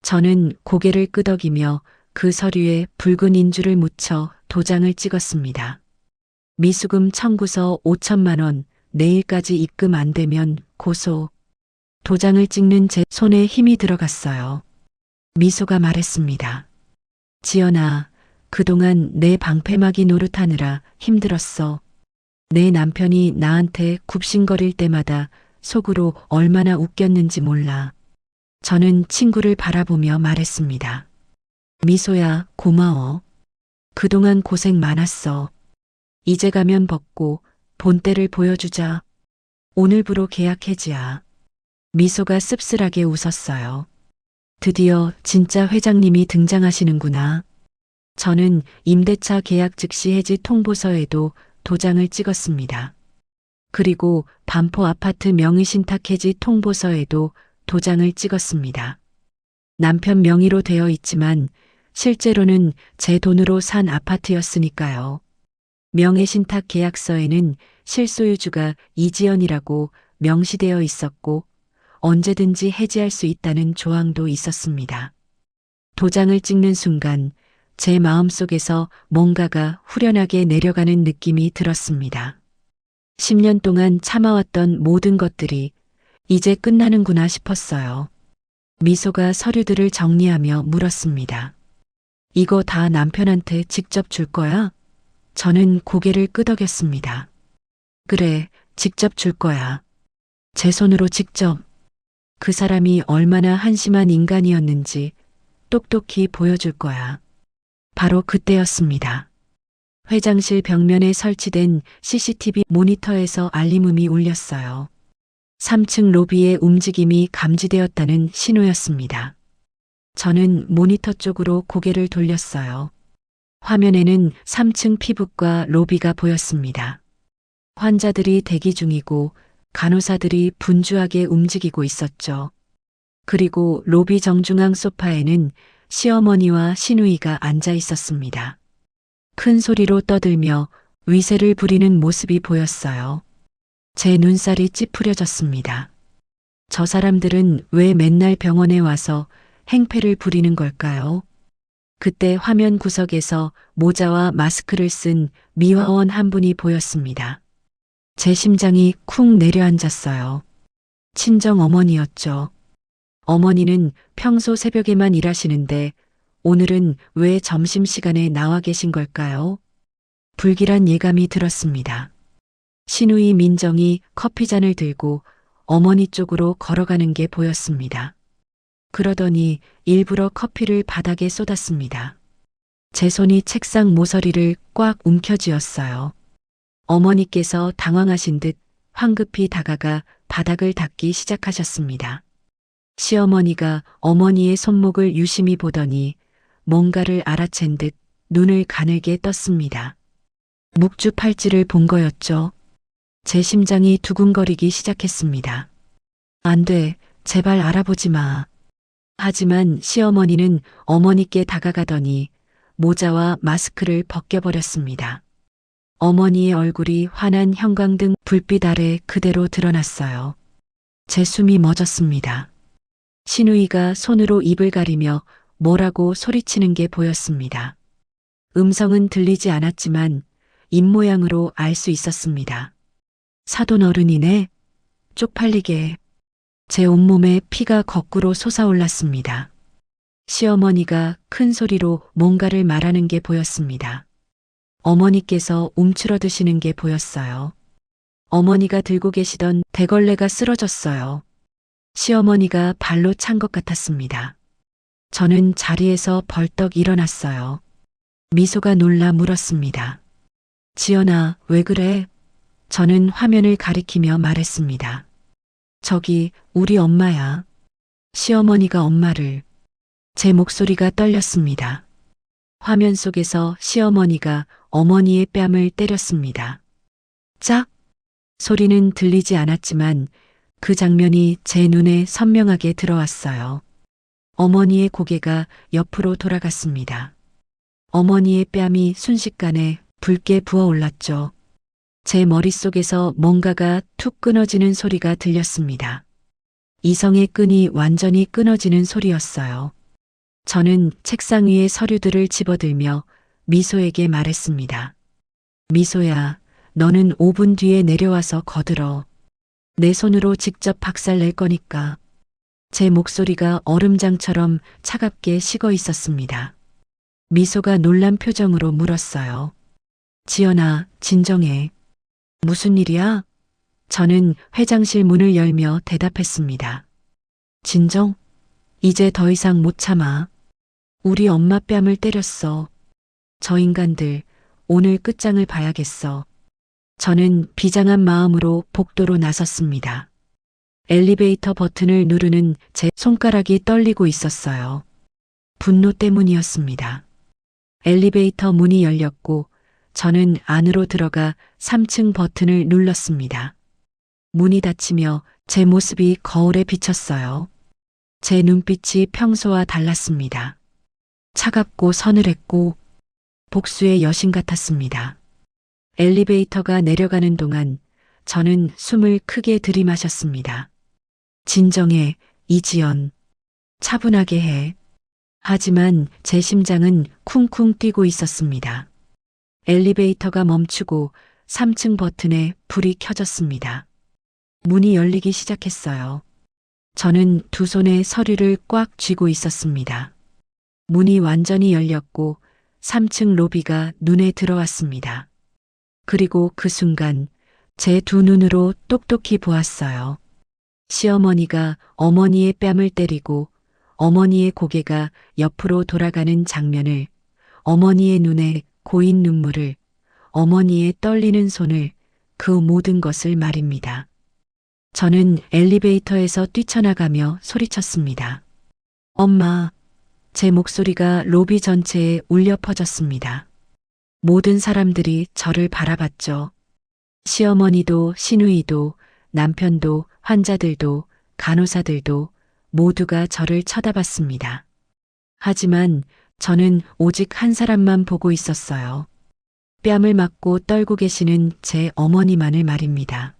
저는 고개를 끄덕이며 그 서류에 붉은 인주를 묻혀 도장을 찍었습니다. 미수금 청구서 5천만 원, 내일까지 입금 안 되면 고소. 도장을 찍는 제 손에 힘이 들어갔어요. 미소가 말했습니다. 지연아, 그동안 내 방패막이 노릇하느라 힘들었어. 내 남편이 나한테 굽신거릴 때마다 속으로 얼마나 웃겼는지 몰라. 저는 친구를 바라보며 말했습니다. 미소야, 고마워. 그동안 고생 많았어. 이제 가면 벗고 본때를 보여주자. 오늘부로 계약 해지야. 미소가 씁쓸하게 웃었어요. 드디어 진짜 회장님이 등장하시는구나. 저는 임대차 계약 즉시 해지 통보서에도 도장을 찍었습니다. 그리고 반포 아파트 명의신탁 해지 통보서에도 도장을 찍었습니다. 남편 명의로 되어 있지만 실제로는 제 돈으로 산 아파트였으니까요. 명의신탁 계약서에는 실소유주가 이지연이라고 명시되어 있었고 언제든지 해지할 수 있다는 조항도 있었습니다. 도장을 찍는 순간 제 마음속에서 뭔가가 후련하게 내려가는 느낌이 들었습니다. 10년 동안 참아왔던 모든 것들이 이제 끝나는구나 싶었어요. 미소가 서류들을 정리하며 물었습니다. 이거 다 남편한테 직접 줄 거야? 저는 고개를 끄덕였습니다. 그래, 직접 줄 거야. 제 손으로 직접. 그 사람이 얼마나 한심한 인간이었는지 똑똑히 보여줄 거야. 바로 그때였습니다. 회장실 벽면에 설치된 CCTV 모니터에서 알림음이 울렸어요. 3층 로비의 움직임이 감지되었다는 신호였습니다. 저는 모니터 쪽으로 고개를 돌렸어요. 화면에는 3층 피부과 로비가 보였습니다. 환자들이 대기 중이고 간호사들이 분주하게 움직이고 있었죠. 그리고 로비 정중앙 소파에는 시어머니와 시누이가 앉아 있었습니다. 큰 소리로 떠들며 위세를 부리는 모습이 보였어요. 제 눈살이 찌푸려졌습니다. 저 사람들은 왜 맨날 병원에 와서 행패를 부리는 걸까요? 그때 화면 구석에서 모자와 마스크를 쓴 미화원 한 분이 보였습니다. 제 심장이 쿵 내려앉았어요. 친정 어머니였죠. 어머니는 평소 새벽에만 일하시는데 오늘은 왜 점심시간에 나와 계신 걸까요? 불길한 예감이 들었습니다. 신우이 민정이 커피잔을 들고 어머니 쪽으로 걸어가는 게 보였습니다. 그러더니 일부러 커피를 바닥에 쏟았습니다. 제 손이 책상 모서리를 꽉 움켜쥐었어요. 어머니께서 당황하신 듯 황급히 다가가 바닥을 닦기 시작하셨습니다. 시어머니가 어머니의 손목을 유심히 보더니 뭔가를 알아챈 듯 눈을 가늘게 떴습니다. 묵주 팔찌를 본 거였죠. 제 심장이 두근거리기 시작했습니다. 안 돼, 제발 알아보지 마. 하지만 시어머니는 어머니께 다가가더니 모자와 마스크를 벗겨버렸습니다. 어머니의 얼굴이 환한 형광등 불빛 아래 그대로 드러났어요. 제 숨이 멎었습니다. 신우이가 손으로 입을 가리며 뭐라고 소리치는 게 보였습니다. 음성은 들리지 않았지만 입모양으로 알 수 있었습니다. 사돈 어른이네. 쪽팔리게. 제 온몸에 피가 거꾸로 솟아올랐습니다. 시어머니가 큰 소리로 뭔가를 말하는 게 보였습니다. 어머니께서 움츠러드시는 게 보였어요. 어머니가 들고 계시던 대걸레가 쓰러졌어요. 시어머니가 발로 찬 것 같았습니다. 저는 자리에서 벌떡 일어났어요. 미소가 놀라 물었습니다. 지연아, 왜 그래? 저는 화면을 가리키며 말했습니다. 저기 우리 엄마야. 시어머니가 엄마를. 제 목소리가 떨렸습니다. 화면 속에서 시어머니가 어머니의 뺨을 때렸습니다. 짝! 소리는 들리지 않았지만 그 장면이 제 눈에 선명하게 들어왔어요. 어머니의 고개가 옆으로 돌아갔습니다. 어머니의 뺨이 순식간에 붉게 부어올랐죠. 제 머릿속에서 뭔가가 툭 끊어지는 소리가 들렸습니다. 이성의 끈이 완전히 끊어지는 소리였어요. 저는 책상 위에 서류들을 집어들며 미소에게 말했습니다. 미소야, 너는 5분 뒤에 내려와서 거들어. 내 손으로 직접 박살낼 거니까. 제 목소리가 얼음장처럼 차갑게 식어 있었습니다. 미소가 놀란 표정으로 물었어요. 지연아, 진정해. 무슨 일이야? 저는 회장실 문을 열며 대답했습니다. 진정? 이제 더 이상 못 참아. 우리 엄마 뺨을 때렸어. 저 인간들, 오늘 끝장을 봐야겠어. 저는 비장한 마음으로 복도로 나섰습니다. 엘리베이터 버튼을 누르는 제 손가락이 떨리고 있었어요. 분노 때문이었습니다. 엘리베이터 문이 열렸고 저는 안으로 들어가 3층 버튼을 눌렀습니다. 문이 닫히며 제 모습이 거울에 비쳤어요. 제 눈빛이 평소와 달랐습니다. 차갑고 서늘했고 복수의 여신 같았습니다. 엘리베이터가 내려가는 동안 저는 숨을 크게 들이마셨습니다. 진정해, 이지연. 차분하게 해. 하지만 제 심장은 쿵쿵 뛰고 있었습니다. 엘리베이터가 멈추고 3층 버튼에 불이 켜졌습니다. 문이 열리기 시작했어요. 저는 두 손에 서류를 꽉 쥐고 있었습니다. 문이 완전히 열렸고 3층 로비가 눈에 들어왔습니다. 그리고 그 순간 제 두 눈으로 똑똑히 보았어요. 시어머니가 어머니의 뺨을 때리고 어머니의 고개가 옆으로 돌아가는 장면을, 어머니의 눈에 고인 눈물을, 어머니의 떨리는 손을, 그 모든 것을 말입니다. 저는 엘리베이터에서 뛰쳐나가며 소리쳤습니다. 엄마. 제 목소리가 로비 전체에 울려 퍼졌습니다. 모든 사람들이 저를 바라봤죠. 시어머니도 시누이도 남편도 환자들도 간호사들도 모두가 저를 쳐다봤습니다. 하지만 저는 오직 한 사람만 보고 있었어요. 뺨을 맞고 떨고 계시는 제 어머니만을 말입니다.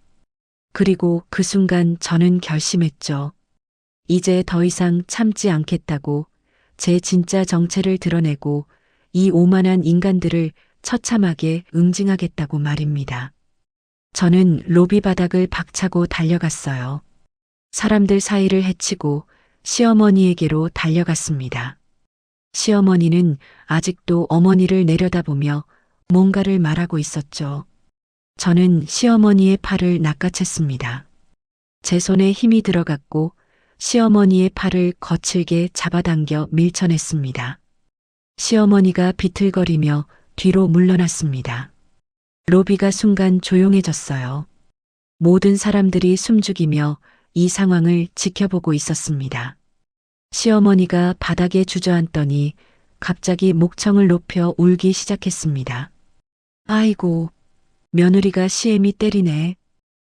그리고 그 순간 저는 결심했죠. 이제 더 이상 참지 않겠다고, 제 진짜 정체를 드러내고 이 오만한 인간들을 처참하게 응징하겠다고 말입니다. 저는 로비 바닥을 박차고 달려갔어요. 사람들 사이를 헤치고 시어머니에게로 달려갔습니다. 시어머니는 아직도 어머니를 내려다보며 뭔가를 말하고 있었죠. 저는 시어머니의 팔을 낚아챘습니다. 제 손에 힘이 들어갔고 시어머니의 팔을 거칠게 잡아당겨 밀쳐냈습니다. 시어머니가 비틀거리며 뒤로 물러났습니다. 로비가 순간 조용해졌어요. 모든 사람들이 숨죽이며 이 상황을 지켜보고 있었습니다. 시어머니가 바닥에 주저앉더니 갑자기 목청을 높여 울기 시작했습니다. 아이고, 며느리가 시애미 때리네.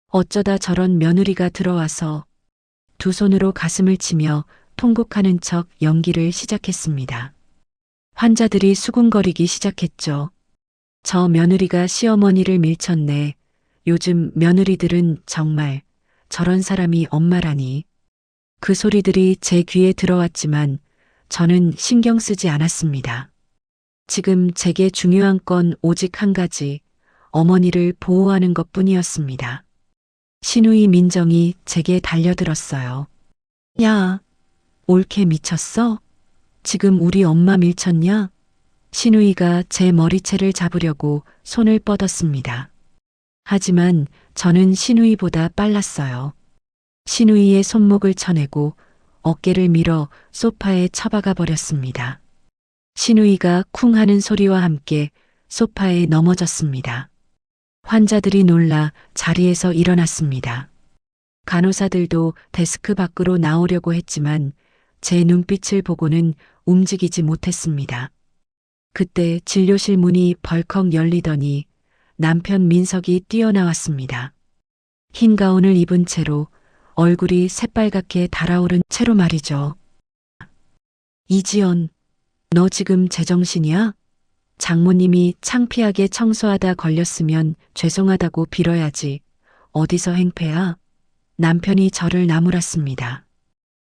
어쩌다 저런 며느리가 들어와서 두 손으로 가슴을 치며 통곡하는 척 연기를 시작했습니다. 환자들이 수군거리기 시작했죠. 저 며느리가 시어머니를 밀쳤네. 요즘 며느리들은 정말 저런 사람이 엄마라니. 그 소리들이 제 귀에 들어왔지만 저는 신경 쓰지 않았습니다. 지금 제게 중요한 건 오직 한 가지, 어머니를 보호하는 것 뿐이었습니다. 신우이 민정이 제게 달려들었어요. 야, 올케 미쳤어? 지금 우리 엄마 밀쳤냐? 신우이가 제 머리채를 잡으려고 손을 뻗었습니다. 하지만 저는 신우이보다 빨랐어요. 신우이의 손목을 쳐내고 어깨를 밀어 소파에 처박아 버렸습니다. 신우이가 쿵 하는 소리와 함께 소파에 넘어졌습니다. 환자들이 놀라 자리에서 일어났습니다. 간호사들도 데스크 밖으로 나오려고 했지만 제 눈빛을 보고는 움직이지 못했습니다. 그때 진료실 문이 벌컥 열리더니 남편 민석이 뛰어나왔습니다. 흰 가운을 입은 채로 얼굴이 새빨갛게 달아오른 채로 말이죠. 이지연, 너 지금 제정신이야? 장모님이 창피하게 청소하다 걸렸으면 죄송하다고 빌어야지. 어디서 행패야? 남편이 저를 나무랐습니다.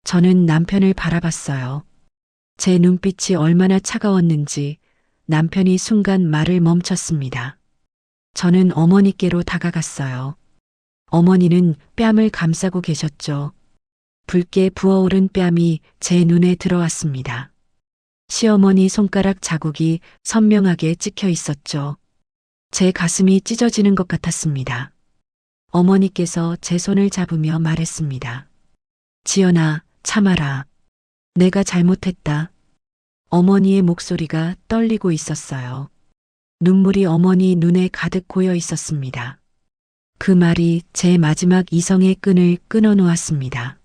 저는 남편을 바라봤어요. 제 눈빛이 얼마나 차가웠는지 남편이 순간 말을 멈췄습니다. 저는 어머니께로 다가갔어요. 어머니는 뺨을 감싸고 계셨죠. 붉게 부어오른 뺨이 제 눈에 들어왔습니다. 시어머니 손가락 자국이 선명하게 찍혀 있었죠. 제 가슴이 찢어지는 것 같았습니다. 어머니께서 제 손을 잡으며 말했습니다. 지연아, 참아라. 내가 잘못했다. 어머니의 목소리가 떨리고 있었어요. 눈물이 어머니 눈에 가득 고여 있었습니다. 그 말이 제 마지막 이성의 끈을 끊어 놓았습니다.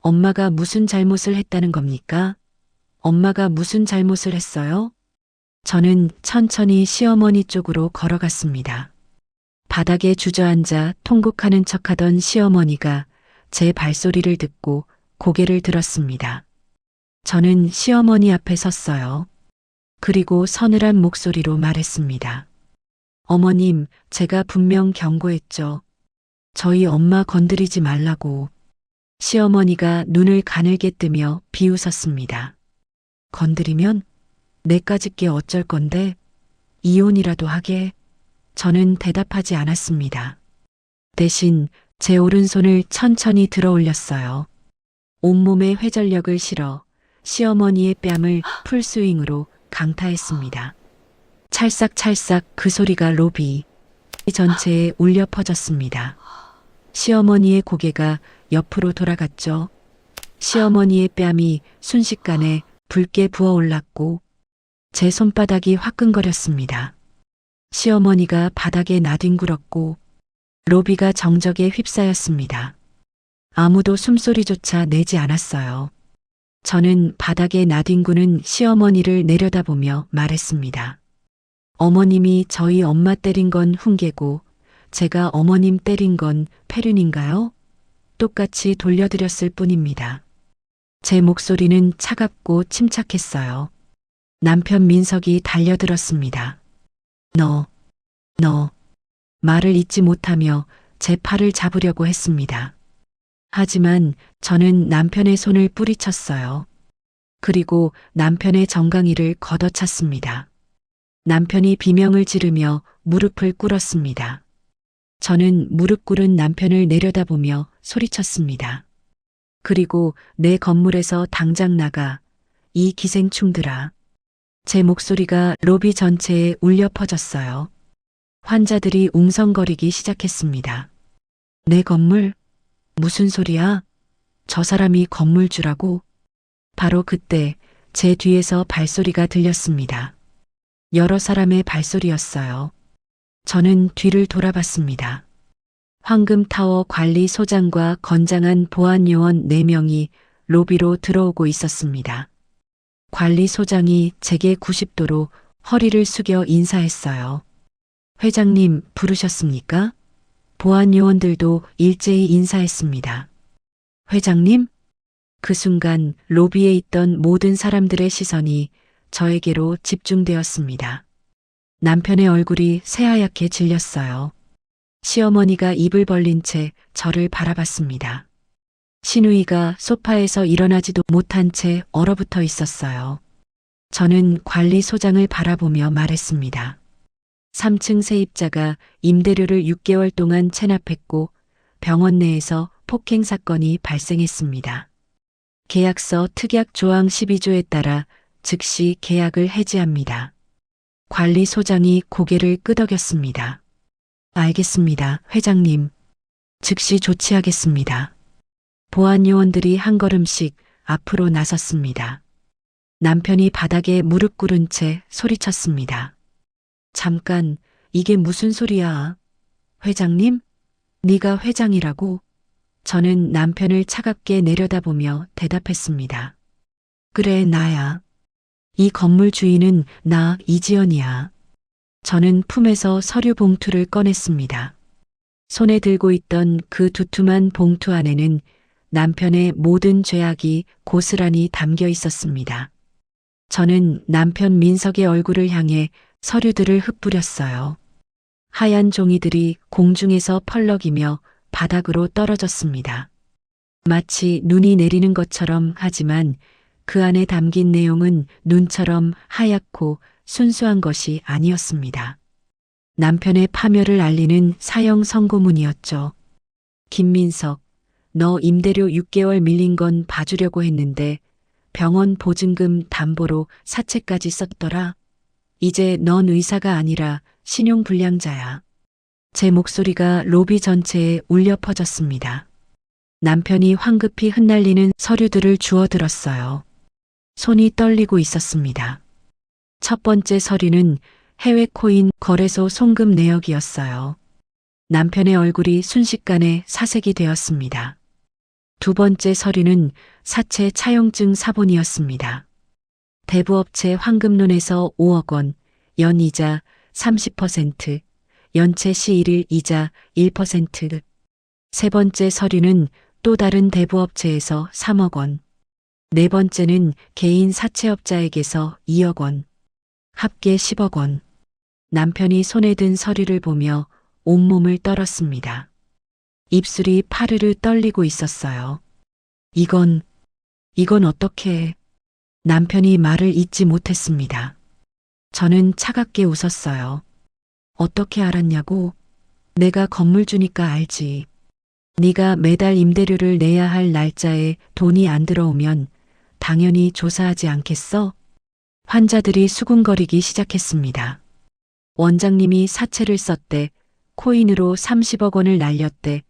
엄마가 무슨 잘못을 했다는 겁니까? 엄마가 무슨 잘못을 했어요? 저는 천천히 시어머니 쪽으로 걸어갔습니다. 바닥에 주저앉아 통곡하는 척하던 시어머니가 제 발소리를 듣고 고개를 들었습니다. 저는 시어머니 앞에 섰어요. 그리고 서늘한 목소리로 말했습니다. 어머님, 제가 분명 경고했죠. 저희 엄마 건드리지 말라고. 시어머니가 눈을 가늘게 뜨며 비웃었습니다. 건드리면? 내까짓 게 어쩔 건데? 이혼이라도 하게? 저는 대답하지 않았습니다. 대신 제 오른손을 천천히 들어 올렸어요. 온몸에 회전력을 실어 시어머니의 뺨을 풀스윙으로 강타했습니다. 찰싹찰싹 그 소리가 로비 전체에 울려 퍼졌습니다. 시어머니의 고개가 옆으로 돌아갔죠. 시어머니의 뺨이 순식간에 붉게 부어올랐고 제 손바닥이 화끈거렸습니다. 시어머니가 바닥에 나뒹굴었고 로비가 정적에 휩싸였습니다. 아무도 숨소리조차 내지 않았어요. 저는 바닥에 나뒹구는 시어머니를 내려다보며 말했습니다. 어머님이 저희 엄마 때린 건 훈계고 제가 어머님 때린 건 패륜인가요? 똑같이 돌려드렸을 뿐입니다. 제 목소리는 차갑고 침착했어요. 남편 민석이 달려들었습니다. 너. 말을 잇지 못하며 제 팔을 잡으려고 했습니다. 하지만 저는 남편의 손을 뿌리쳤어요. 그리고 남편의 정강이를 걷어찼습니다. 남편이 비명을 지르며 무릎을 꿇었습니다. 저는 무릎 꿇은 남편을 내려다보며 소리쳤습니다. 그리고 내 건물에서 당장 나가, 이 기생충들아. 제 목소리가 로비 전체에 울려 퍼졌어요. 환자들이 웅성거리기 시작했습니다. 내 건물? 무슨 소리야? 저 사람이 건물주라고? 바로 그때 제 뒤에서 발소리가 들렸습니다. 여러 사람의 발소리였어요. 저는 뒤를 돌아봤습니다. 황금타워 관리소장과 건장한 보안요원 4명이 로비로 들어오고 있었습니다. 관리소장이 제게 90도로 허리를 숙여 인사했어요. 회장님 부르셨습니까? 보안요원들도 일제히 인사했습니다. 회장님? 그 순간 로비에 있던 모든 사람들의 시선이 저에게로 집중되었습니다. 남편의 얼굴이 새하얗게 질렸어요. 시어머니가 입을 벌린 채 저를 바라봤습니다. 신우이가 소파에서 일어나지도 못한 채 얼어붙어 있었어요. 저는 관리소장을 바라보며 말했습니다. 3층 세입자가 임대료를 6개월 동안 체납했고 병원 내에서 폭행 사건이 발생했습니다. 계약서 특약 조항 12조에 따라 즉시 계약을 해지합니다. 관리소장이 고개를 끄덕였습니다. 알겠습니다, 회장님. 즉시 조치하겠습니다. 보안요원들이 한 걸음씩 앞으로 나섰습니다. 남편이 바닥에 무릎 꿇은 채 소리쳤습니다. 잠깐, 이게 무슨 소리야? 회장님? 네가 회장이라고? 저는 남편을 차갑게 내려다보며 대답했습니다. 그래, 나야. 이 건물 주인은 나 이지연이야. 저는 품에서 서류 봉투를 꺼냈습니다. 손에 들고 있던 그 두툼한 봉투 안에는 남편의 모든 죄악이 고스란히 담겨 있었습니다. 저는 남편 민석의 얼굴을 향해 서류들을 흩뿌렸어요. 하얀 종이들이 공중에서 펄럭이며 바닥으로 떨어졌습니다. 마치 눈이 내리는 것처럼 하지만 그 안에 담긴 내용은 눈처럼 하얗고 순수한 것이 아니었습니다. 남편의 파멸을 알리는 사형 선고문이었죠. 김민석, 너 임대료 6개월 밀린 건 봐주려고 했는데 병원 보증금 담보로 사채까지 썼더라. 이제 넌 의사가 아니라 신용불량자야. 제 목소리가 로비 전체에 울려 퍼졌습니다. 남편이 황급히 흩날리는 서류들을 주워들었어요. 손이 떨리고 있었습니다. 첫 번째 서류는 해외 코인 거래소 송금 내역이었어요. 남편의 얼굴이 순식간에 사색이 되었습니다. 두 번째 서류는 사채 차용증 사본이었습니다. 대부업체 황금론에서 5억 원, 연이자 30%, 연체 시 1일 이자 1%. 세 번째 서류는 또 다른 대부업체에서 3억 원. 네 번째는 개인 사채업자에게서 2억 원. 합계 10억 원. 남편이 손에 든 서류를 보며 온몸을 떨었습니다. 입술이 파르르 떨리고 있었어요. 이건 어떻게... 남편이 말을 잇지 못했습니다. 저는 차갑게 웃었어요. 어떻게 알았냐고? 내가 건물주니까 알지. 네가 매달 임대료를 내야 할 날짜에 돈이 안 들어오면 당연히 조사하지 않겠어? 환자들이 수군거리기 시작했습니다. 원장님이 사채를 썼대. 코인으로 30억 원을 날렸대.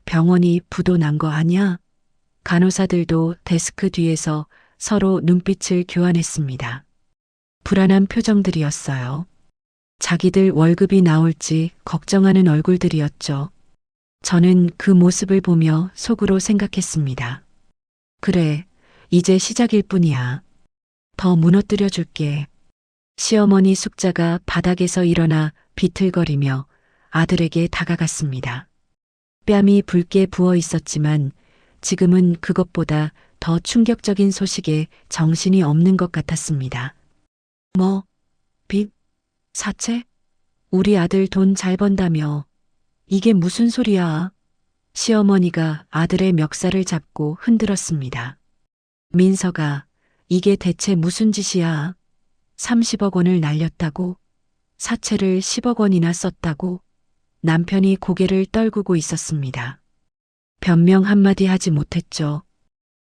병원이 부도 난 거 아니야? 간호사들도 데스크 뒤에서 서로 눈빛을 교환했습니다. 불안한 표정들이었어요. 자기들 월급이 나올지 걱정하는 얼굴들이었죠. 저는 그 모습을 보며 속으로 생각했습니다. 그래, 이제 시작일 뿐이야. 더 무너뜨려 줄게. 시어머니 숙자가 바닥에서 일어나 비틀거리며 아들에게 다가갔습니다. 뺨이 붉게 부어 있었지만 지금은 그것보다 더 충격적인 소식에 정신이 없는 것 같았습니다. 뭐? 빚? 사채? 우리 아들 돈 잘 번다며. 이게 무슨 소리야? 시어머니가 아들의 멱살을 잡고 흔들었습니다. 민서가, 이게 대체 무슨 짓이야? 30억 원을 날렸다고? 사채를 10억 원이나 썼다고? 남편이 고개를 떨구고 있었습니다. 변명 한마디 하지 못했죠.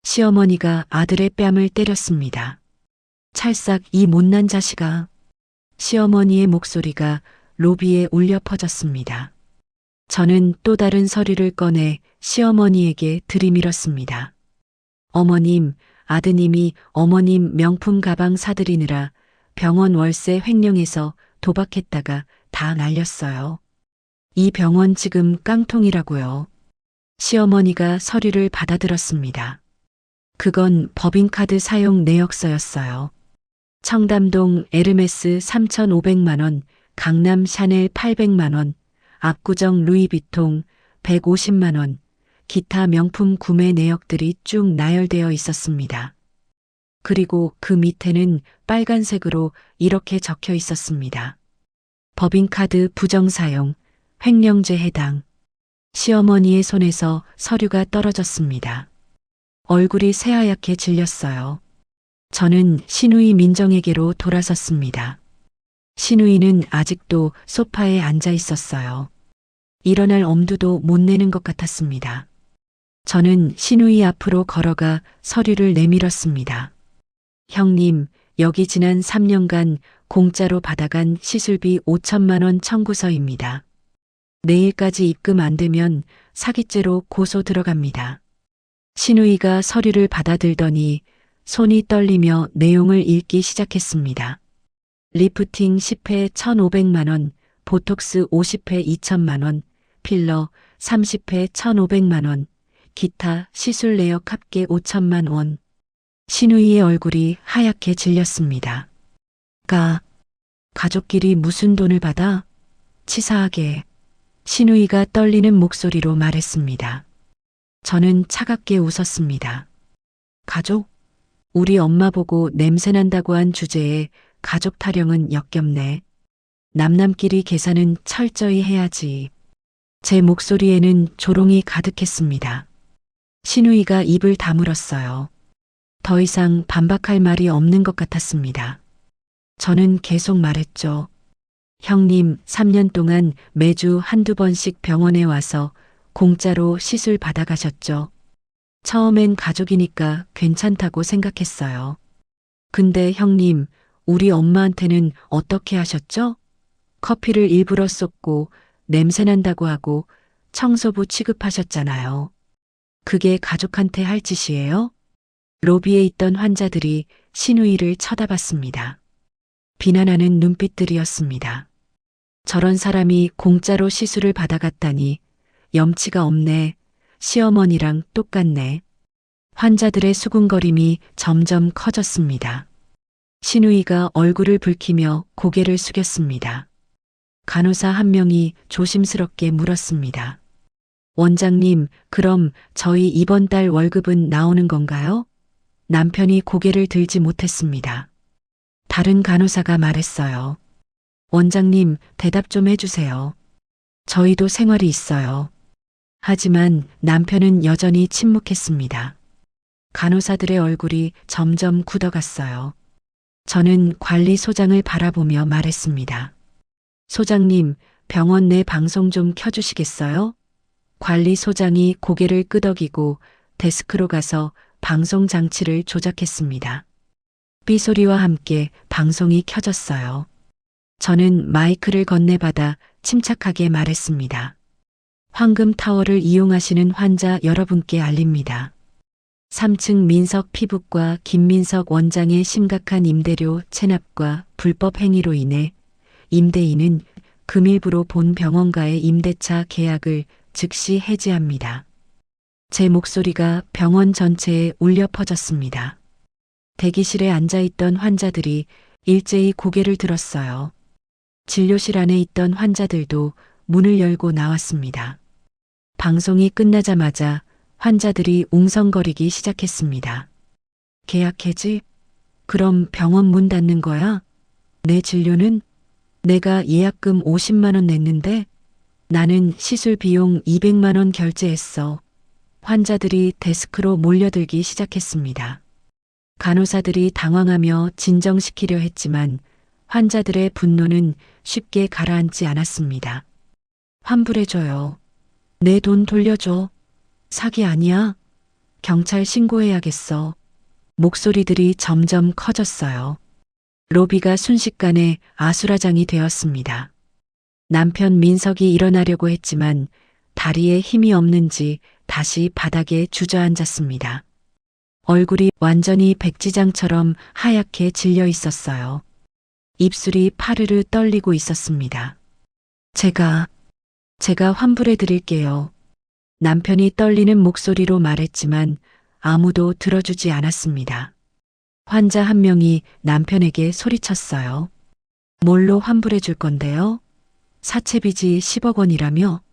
시어머니가 아들의 뺨을 때렸습니다. 찰싹 이 못난 자식아. 시어머니의 목소리가 로비에 울려 퍼졌습니다. 저는 또 다른 서류를 꺼내 시어머니에게 들이밀었습니다. 어머님, 아드님이 어머님 명품 가방 사들이느라 병원 월세 횡령해서 도박했다가 다 날렸어요. 이 병원 지금 깡통이라고요. 시어머니가 서류를 받아들었습니다. 그건 법인카드 사용 내역서였어요. 청담동 에르메스 3,500만 원, 강남 샤넬 800만 원, 압구정 루이비통 150만 원, 기타 명품 구매 내역들이 쭉 나열되어 있었습니다. 그리고 그 밑에는 빨간색으로 이렇게 적혀 있었습니다. 법인카드 부정사용, 횡령죄 해당. 시어머니의 손에서 서류가 떨어졌습니다. 얼굴이 새하얗게 질렸어요. 저는 신우이 민정에게로 돌아섰습니다. 신우이는 아직도 소파에 앉아 있었어요. 일어날 엄두도 못 내는 것 같았습니다. 저는 신우이 앞으로 걸어가 서류를 내밀었습니다. 형님, 여기 지난 3년간 공짜로 받아간 시술비 5천만 원 청구서입니다. 내일까지 입금 안 되면 사기죄로 고소 들어갑니다. 신우이가 서류를 받아들더니 손이 떨리며 내용을 읽기 시작했습니다. 리프팅 10회 1,500만 원, 보톡스 50회 2천만 원, 필러 30회 1,500만 원, 기타 시술 내역 합계 5천만 원. 신우이의 얼굴이 하얗게 질렸습니다. 가족끼리 무슨 돈을 받아? 치사하게. 신우이가 떨리는 목소리로 말했습니다. 저는 차갑게 웃었습니다. 가족? 우리 엄마 보고 냄새난다고 한 주제에 가족 타령은 역겹네. 남남끼리 계산은 철저히 해야지. 제 목소리에는 조롱이 가득했습니다. 신우이가 입을 다물었어요. 더 이상 반박할 말이 없는 것 같았습니다. 저는 계속 말했죠. 형님, 3년 동안 매주 한두 번씩 병원에 와서 공짜로 시술 받아가셨죠. 처음엔 가족이니까 괜찮다고 생각했어요. 근데 형님, 우리 엄마한테는 어떻게 하셨죠? 커피를 일부러 쏟고 냄새난다고 하고 청소부 취급하셨잖아요. 그게 가족한테 할 짓이에요? 로비에 있던 환자들이 신우이를 쳐다봤습니다. 비난하는 눈빛들이었습니다. 저런 사람이 공짜로 시술을 받아갔다니 염치가 없네. 시어머니랑 똑같네. 환자들의 수군거림이 점점 커졌습니다. 신우이가 얼굴을 붉히며 고개를 숙였습니다. 간호사 한 명이 조심스럽게 물었습니다. 원장님, 그럼 저희 이번 달 월급은 나오는 건가요? 남편이 고개를 들지 못했습니다. 다른 간호사가 말했어요. 원장님, 대답 좀 해주세요. 저희도 생활이 있어요. 하지만 남편은 여전히 침묵했습니다. 간호사들의 얼굴이 점점 굳어갔어요. 저는 관리소장을 바라보며 말했습니다. 소장님, 병원 내 방송 좀 켜주시겠어요? 관리소장이 고개를 끄덕이고 데스크로 가서 방송 장치를 조작했습니다. 삐소리와 함께 방송이 켜졌어요. 저는 마이크를 건네받아 침착하게 말했습니다. 황금타워를 이용하시는 환자 여러분께 알립니다. 3층 민석 피부과 김민석 원장의 심각한 임대료 체납과 불법 행위로 인해 임대인은 금일부로 본 병원과의 임대차 계약을 즉시 해지합니다. 제 목소리가 병원 전체에 울려 퍼졌습니다. 대기실에 앉아있던 환자들이 일제히 고개를 들었어요. 진료실 안에 있던 환자들도 문을 열고 나왔습니다. 방송이 끝나자마자 환자들이 웅성거리기 시작했습니다. 계약 해지? 그럼 병원 문 닫는 거야? 내 진료는? 내가 예약금 50만 원 냈는데 나는 시술 비용 200만 원 결제했어. 환자들이 데스크로 몰려들기 시작했습니다. 간호사들이 당황하며 진정시키려 했지만 환자들의 분노는 쉽게 가라앉지 않았습니다. 환불해줘요. 내 돈 돌려줘. 사기 아니야? 경찰 신고해야겠어. 목소리들이 점점 커졌어요. 로비가 순식간에 아수라장이 되었습니다. 남편 민석이 일어나려고 했지만 다리에 힘이 없는지 다시 바닥에 주저앉았습니다. 얼굴이 완전히 백지장처럼 하얗게 질려 있었어요. 입술이 파르르 떨리고 있었습니다. 제가 환불해 드릴게요. 남편이 떨리는 목소리로 말했지만 아무도 들어주지 않았습니다. 환자 한 명이 남편에게 소리쳤어요. 뭘로 환불해 줄 건데요? 사채빚이 10억 원이라며?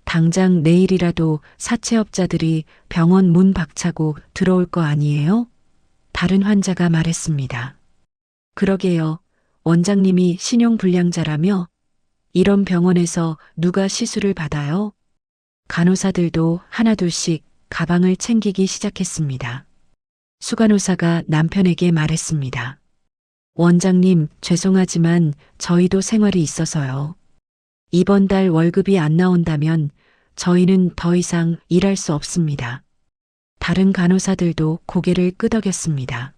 당장 내일이라도 사채업자들이 병원 문 박차고 들어올 거 아니에요? 다른 환자가 말했습니다. 그러게요. 원장님이 신용불량자라며? 이런 병원에서 누가 시술을 받아요? 간호사들도 하나둘씩 가방을 챙기기 시작했습니다. 수간호사가 남편에게 말했습니다. 원장님, 죄송하지만 저희도 생활이 있어서요. 이번 달 월급이 안 나온다면 저희는 더 이상 일할 수 없습니다. 다른 간호사들도 고개를 끄덕였습니다.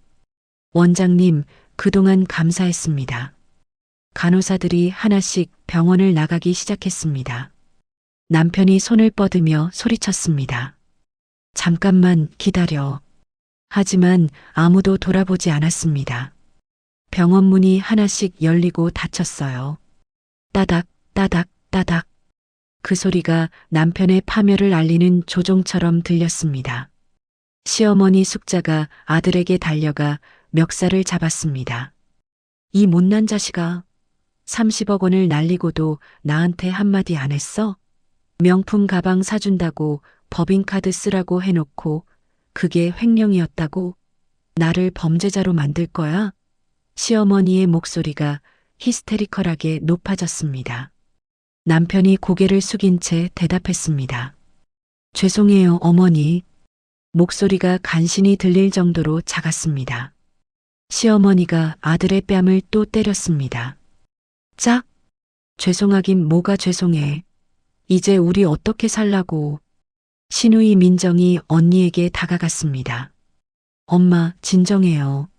원장님, 그동안 감사했습니다. 간호사들이 하나씩 병원을 나가기 시작했습니다. 남편이 손을 뻗으며 소리쳤습니다. 잠깐만 기다려. 하지만 아무도 돌아보지 않았습니다. 병원 문이 하나씩 열리고 닫혔어요. 따닥, 따닥, 따닥. 그 소리가 남편의 파멸을 알리는 조종처럼 들렸습니다. 시어머니 숙자가 아들에게 달려가 멱살을 잡았습니다. 이 못난 자식아, 30억 원을 날리고도 나한테 한마디 안 했어? 명품 가방 사준다고 법인카드 쓰라고 해놓고 그게 횡령이었다고? 나를 범죄자로 만들 거야? 시어머니의 목소리가 히스테리컬하게 높아졌습니다. 남편이 고개를 숙인 채 대답했습니다. 죄송해요, 어머니. 목소리가 간신히 들릴 정도로 작았습니다. 시어머니가 아들의 뺨을 또 때렸습니다. 짝? 죄송하긴 뭐가 죄송해. 이제 우리 어떻게 살라고. 신우이 민정이 언니에게 다가갔습니다. 엄마, 진정해요.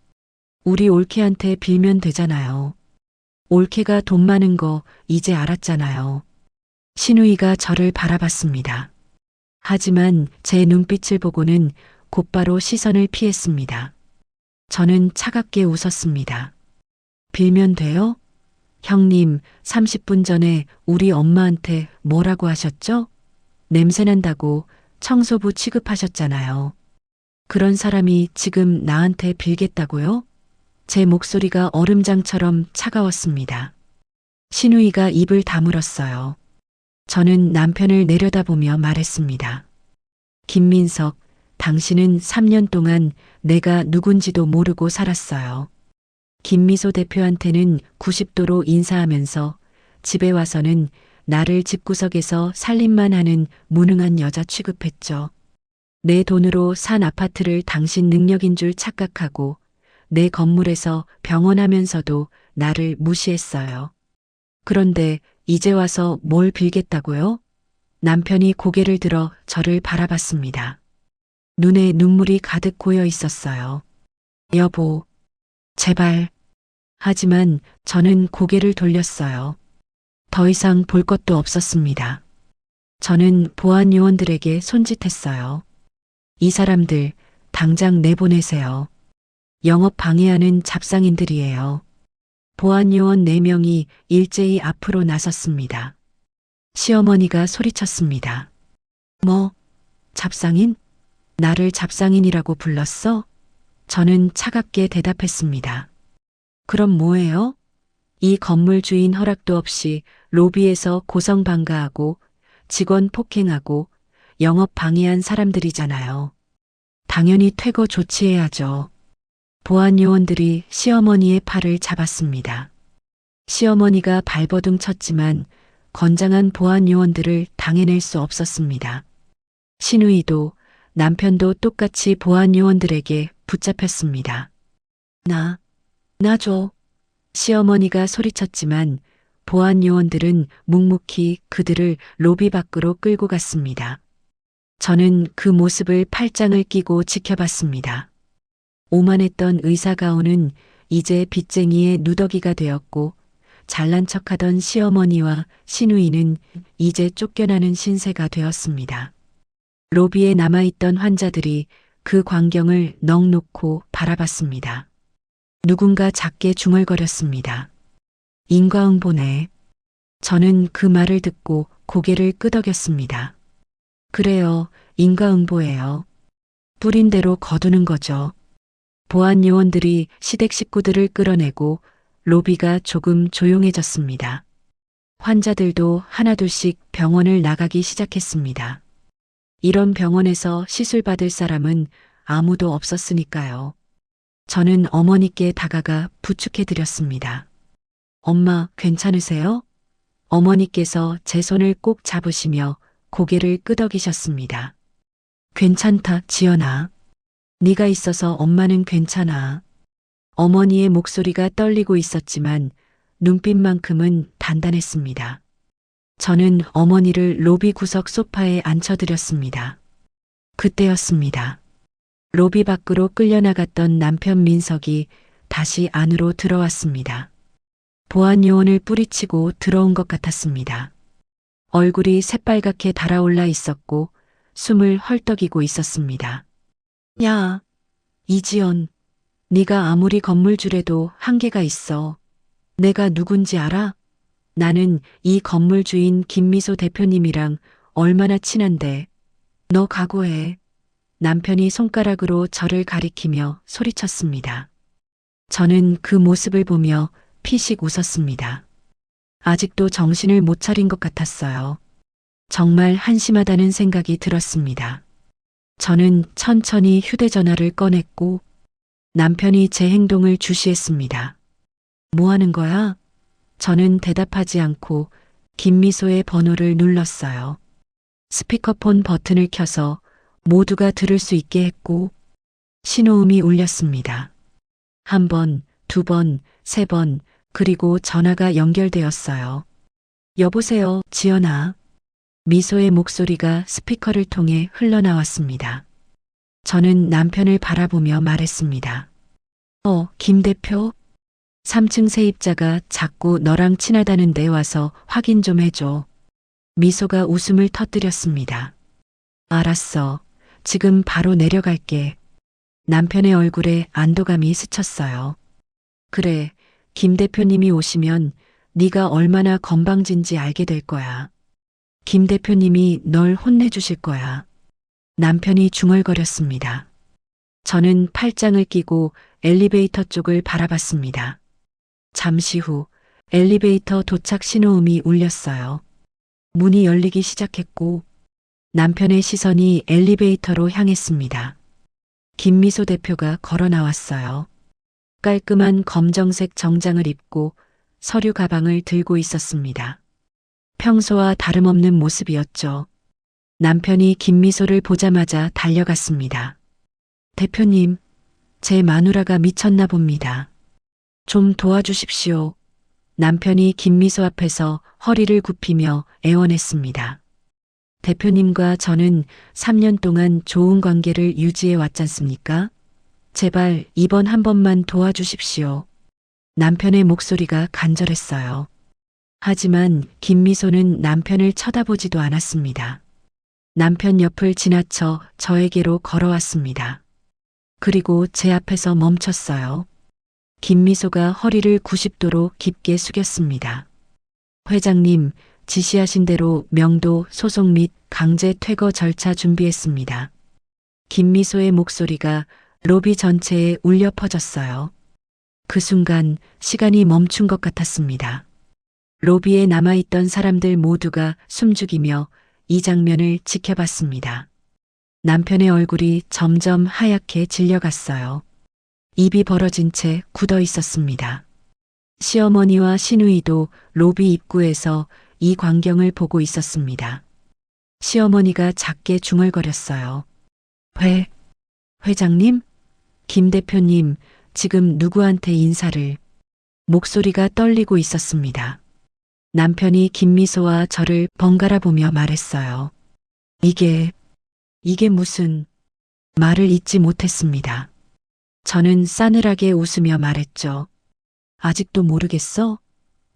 우리 올케한테 빌면 되잖아요. 올케가 돈 많은 거 이제 알았잖아요. 신우이가 저를 바라봤습니다. 하지만 제 눈빛을 보고는 곧바로 시선을 피했습니다. 저는 차갑게 웃었습니다. 빌면 돼요? 형님, 30분 전에 우리 엄마한테 뭐라고 하셨죠? 냄새난다고 청소부 취급하셨잖아요. 그런 사람이 지금 나한테 빌겠다고요? 제 목소리가 얼음장처럼 차가웠습니다. 신우이가 입을 다물었어요. 저는 남편을 내려다보며 말했습니다. 김민석, 당신은 3년 동안 내가 누군지도 모르고 살았어요. 김미소 대표한테는 90도로 인사하면서 집에 와서는 나를 집구석에서 살림만 하는 무능한 여자 취급했죠. 내 돈으로 산 아파트를 당신 능력인 줄 착각하고 내 건물에서 병원하면서도 나를 무시했어요. 그런데 이제 와서 뭘 빌겠다고요? 남편이 고개를 들어 저를 바라봤습니다. 눈에 눈물이 가득 고여 있었어요. 여보, 제발. 하지만 저는 고개를 돌렸어요. 더 이상 볼 것도 없었습니다. 저는 보안 요원들에게 손짓했어요. 이 사람들 당장 내보내세요. 영업 방해하는 잡상인들이에요. 보안 요원 4명이 일제히 앞으로 나섰습니다. 시어머니가 소리쳤습니다. 뭐? 잡상인? 나를 잡상인이라고 불렀어? 저는 차갑게 대답했습니다. 그럼 뭐예요? 이 건물 주인 허락도 없이 로비에서 고성방가하고 직원 폭행하고 영업 방해한 사람들이잖아요. 당연히 퇴거 조치해야죠. 보안 요원들이 시어머니의 팔을 잡았습니다. 시어머니가 발버둥 쳤지만 건장한 보안 요원들을 당해낼 수 없었습니다. 신우이도 남편도 똑같이 보안 요원들에게 붙잡혔습니다. 나 줘. 시어머니가 소리쳤지만 보안 요원들은 묵묵히 그들을 로비 밖으로 끌고 갔습니다. 저는 그 모습을 팔짱을 끼고 지켜봤습니다. 오만했던 의사 가온은 이제 빚쟁이의 누더기가 되었고 잘난 척하던 시어머니와 시누이는 이제 쫓겨나는 신세가 되었습니다. 로비에 남아있던 환자들이 그 광경을 넋 놓고 바라봤습니다. 누군가 작게 중얼거렸습니다. 인과응보네. 저는 그 말을 듣고 고개를 끄덕였습니다. 그래요, 인과응보예요. 뿌린 대로 거두는 거죠. 보안 요원들이 시댁 식구들을 끌어내고 로비가 조금 조용해졌습니다. 환자들도 하나둘씩 병원을 나가기 시작했습니다. 이런 병원에서 시술 받을 사람은 아무도 없었으니까요. 저는 어머니께 다가가 부축해 드렸습니다. 엄마, 괜찮으세요? 어머니께서 제 손을 꼭 잡으시며 고개를 끄덕이셨습니다. 괜찮다, 지연아. 네가 있어서 엄마는 괜찮아. 어머니의 목소리가 떨리고 있었지만 눈빛만큼은 단단했습니다. 저는 어머니를 로비 구석 소파에 앉혀드렸습니다. 그때였습니다. 로비 밖으로 끌려나갔던 남편 민석이 다시 안으로 들어왔습니다. 보안 요원을 뿌리치고 들어온 것 같았습니다. 얼굴이 새빨갛게 달아올라 있었고 숨을 헐떡이고 있었습니다. 야, 이지연, 네가 아무리 건물주래도 한계가 있어. 내가 누군지 알아? 나는 이 건물 주인 김미소 대표님이랑 얼마나 친한데. 너 각오해. 남편이 손가락으로 저를 가리키며 소리쳤습니다. 저는 그 모습을 보며 피식 웃었습니다. 아직도 정신을 못 차린 것 같았어요. 정말 한심하다는 생각이 들었습니다. 저는 천천히 휴대전화를 꺼냈고 남편이 제 행동을 주시했습니다. 뭐 하는 거야? 저는 대답하지 않고 김미소의 번호를 눌렀어요. 스피커폰 버튼을 켜서 모두가 들을 수 있게 했고 신호음이 울렸습니다. 한 번, 두 번, 세 번, 그리고 전화가 연결되었어요. 여보세요, 지연아. 미소의 목소리가 스피커를 통해 흘러나왔습니다. 저는 남편을 바라보며 말했습니다. 김 대표? 3층 세입자가 자꾸 너랑 친하다는데 와서 확인 좀 해줘. 미소가 웃음을 터뜨렸습니다. 알았어. 지금 바로 내려갈게. 남편의 얼굴에 안도감이 스쳤어요. 그래, 김 대표님이 오시면 네가 얼마나 건방진지 알게 될 거야. 김 대표님이 널 혼내주실 거야. 남편이 중얼거렸습니다. 저는 팔짱을 끼고 엘리베이터 쪽을 바라봤습니다. 잠시 후 엘리베이터 도착 신호음이 울렸어요. 문이 열리기 시작했고 남편의 시선이 엘리베이터로 향했습니다. 김미소 대표가 걸어 나왔어요. 깔끔한 검정색 정장을 입고 서류 가방을 들고 있었습니다. 평소와 다름없는 모습이었죠. 남편이 김미소를 보자마자 달려갔습니다. 대표님, 제 마누라가 미쳤나 봅니다. 좀 도와주십시오. 남편이 김미소 앞에서 허리를 굽히며 애원했습니다. 대표님과 저는 3년 동안 좋은 관계를 유지해 왔잖습니까? 제발 이번 한 번만 도와주십시오. 남편의 목소리가 간절했어요. 하지만 김미소는 남편을 쳐다보지도 않았습니다. 남편 옆을 지나쳐 저에게로 걸어왔습니다. 그리고 제 앞에서 멈췄어요. 김미소가 허리를 90도로 깊게 숙였습니다. 회장님, 지시하신 대로 명도, 소송 및 강제 퇴거 절차 준비했습니다. 김미소의 목소리가 로비 전체에 울려 퍼졌어요. 그 순간 시간이 멈춘 것 같았습니다. 로비에 남아있던 사람들 모두가 숨죽이며 이 장면을 지켜봤습니다. 남편의 얼굴이 점점 하얗게 질려갔어요. 입이 벌어진 채 굳어 있었습니다. 시어머니와 시누이도 로비 입구에서 이 광경을 보고 있었습니다. 시어머니가 작게 중얼거렸어요. 회장님? 김 대표님, 지금 누구한테 인사를? 목소리가 떨리고 있었습니다. 남편이 김미소와 저를 번갈아 보며 말했어요. 이게 무슨... 말을 잇지 못했습니다. 저는 싸늘하게 웃으며 말했죠. 아직도 모르겠어?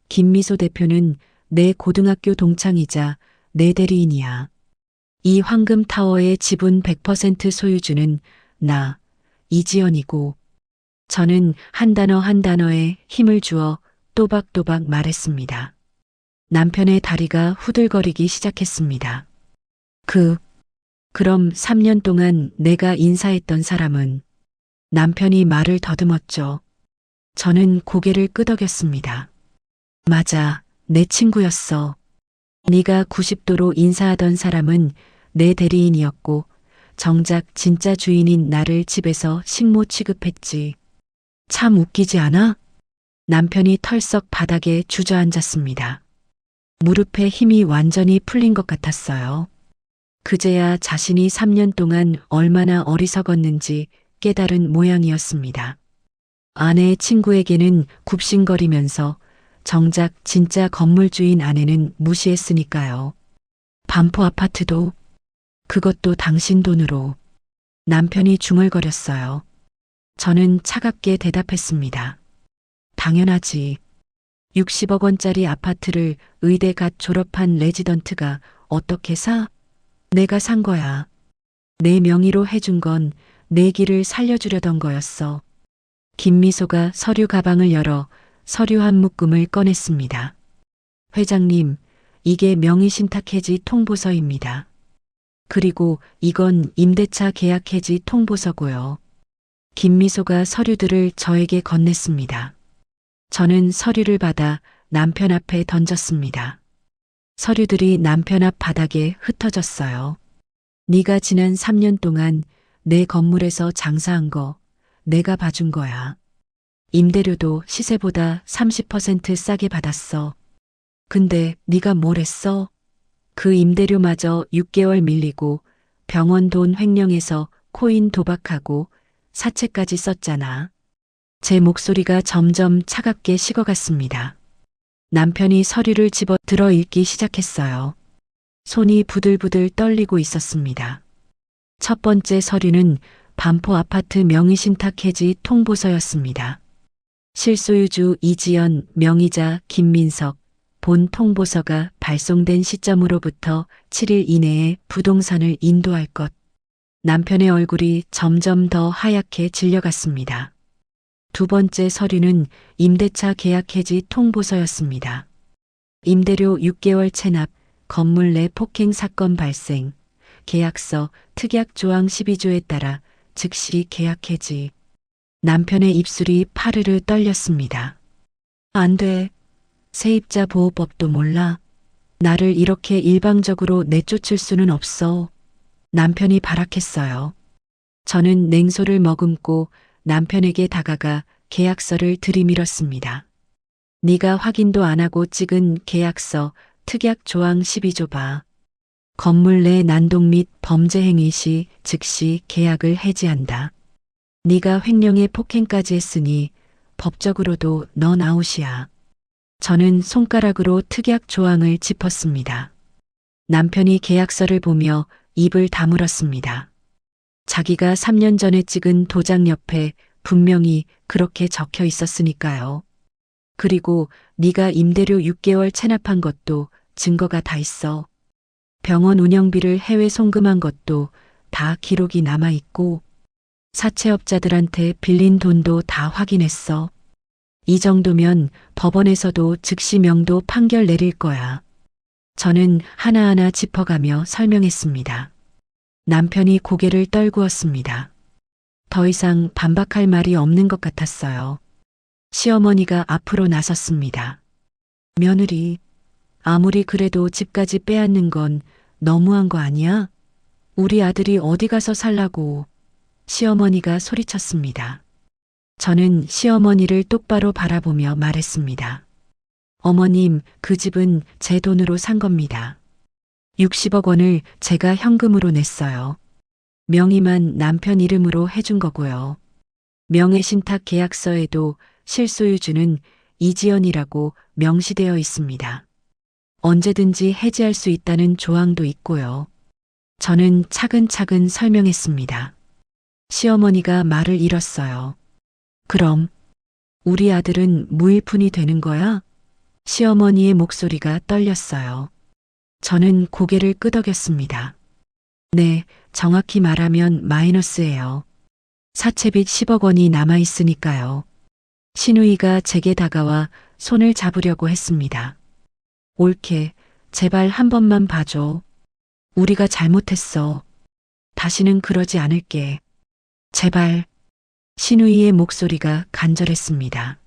김미소 대표는 내 고등학교 동창이자 내 대리인이야. 이 황금타워의 지분 100% 소유주는 나, 이지연이고, 저는 한 단어 한 단어에 힘을 주어 또박또박 말했습니다. 남편의 다리가 후들거리기 시작했습니다. 그럼 3년 동안 내가 인사했던 사람은 남편이 말을 더듬었죠. 저는 고개를 끄덕였습니다. 맞아, 내 친구였어. 네가 90도로 인사하던 사람은 내 대리인이었고 정작 진짜 주인인 나를 집에서 식모 취급했지. 참 웃기지 않아? 남편이 털썩 바닥에 주저앉았습니다. 무릎에 힘이 완전히 풀린 것 같았어요. 그제야 자신이 3년 동안 얼마나 어리석었는지 깨달은 모양이었습니다. 아내의 친구에게는 굽신거리면서 정작 진짜 건물주인 아내는 무시했으니까요. 반포 아파트도, 그것도 당신 돈으로. 남편이 중얼거렸어요. 저는 차갑게 대답했습니다. 당연하지. 60억 원짜리 아파트를 의대 갓 졸업한 레지던트가 어떻게 사? 내가 산 거야. 내 명의로 해준 건 내 길을 살려주려던 거였어. 김미소가 서류 가방을 열어 서류 한 묶음을 꺼냈습니다. 회장님, 이게 명의신탁해지 통보서입니다. 그리고 이건 임대차 계약해지 통보서고요. 김미소가 서류들을 저에게 건넸습니다. 저는 서류를 받아 남편 앞에 던졌습니다. 서류들이 남편 앞 바닥에 흩어졌어요. 네가 지난 3년 동안 내 건물에서 장사한 거 내가 봐준 거야. 임대료도 시세보다 30% 싸게 받았어. 근데 네가 뭘 했어? 그 임대료마저 6개월 밀리고 병원 돈 횡령해서 코인 도박하고 사채까지 썼잖아. 제 목소리가 점점 차갑게 식어갔습니다. 남편이 서류를 집어 들어 읽기 시작했어요. 손이 부들부들 떨리고 있었습니다. 첫 번째 서류는 반포 아파트 명의신탁 해지 통보서였습니다. 실소유주 이지연, 명의자 김민석, 본 통보서가 발송된 시점으로부터 7일 이내에 부동산을 인도할 것. 남편의 얼굴이 점점 더 하얗게 질려갔습니다. 두 번째 서류는 임대차 계약 해지 통보서였습니다. 임대료 6개월 체납, 건물 내 폭행 사건 발생, 계약서 특약 조항 12조에 따라 즉시 계약 해지. 남편의 입술이 파르르 떨렸습니다. 안 돼. 세입자 보호법도 몰라. 나를 이렇게 일방적으로 내쫓을 수는 없어. 남편이 발악했어요. 저는 냉소를 머금고 남편에게 다가가 계약서를 들이밀었습니다. 네가 확인도 안 하고 찍은 계약서 특약 조항 12조 봐. 건물 내 난동 및 범죄 행위 시 즉시 계약을 해지한다. 네가 횡령에 폭행까지 했으니 법적으로도 넌 아웃이야. 저는 손가락으로 특약 조항을 짚었습니다. 남편이 계약서를 보며 입을 다물었습니다. 자기가 3년 전에 찍은 도장 옆에 분명히 그렇게 적혀 있었으니까요. 그리고 네가 임대료 6개월 체납한 것도 증거가 다 있어. 병원 운영비를 해외 송금한 것도 다 기록이 남아있고 사채업자들한테 빌린 돈도 다 확인했어. 이 정도면 법원에서도 즉시 명도 판결 내릴 거야. 저는 하나하나 짚어가며 설명했습니다. 남편이 고개를 떨구었습니다. 더 이상 반박할 말이 없는 것 같았어요. 시어머니가 앞으로 나섰습니다. 며느리, 아무리 그래도 집까지 빼앗는 건 너무한 거 아니야? 우리 아들이 어디 가서 살라고. 시어머니가 소리쳤습니다. 저는 시어머니를 똑바로 바라보며 말했습니다. 어머님, 그 집은 제 돈으로 산 겁니다. 60억 원을 제가 현금으로 냈어요. 명의만 남편 이름으로 해준 거고요. 명예신탁 계약서에도 실소유주는 이지연이라고 명시되어 있습니다. 언제든지 해지할 수 있다는 조항도 있고요. 저는 차근차근 설명했습니다. 시어머니가 말을 잃었어요. 그럼 우리 아들은 무일푼이 되는 거야? 시어머니의 목소리가 떨렸어요. 저는 고개를 끄덕였습니다. 네, 정확히 말하면 마이너스예요. 사채빚 10억 원이 남아있으니까요. 신우이가 제게 다가와 손을 잡으려고 했습니다. 옳게, 제발 한 번만 봐줘. 우리가 잘못했어. 다시는 그러지 않을게. 제발. 신우이의 목소리가 간절했습니다.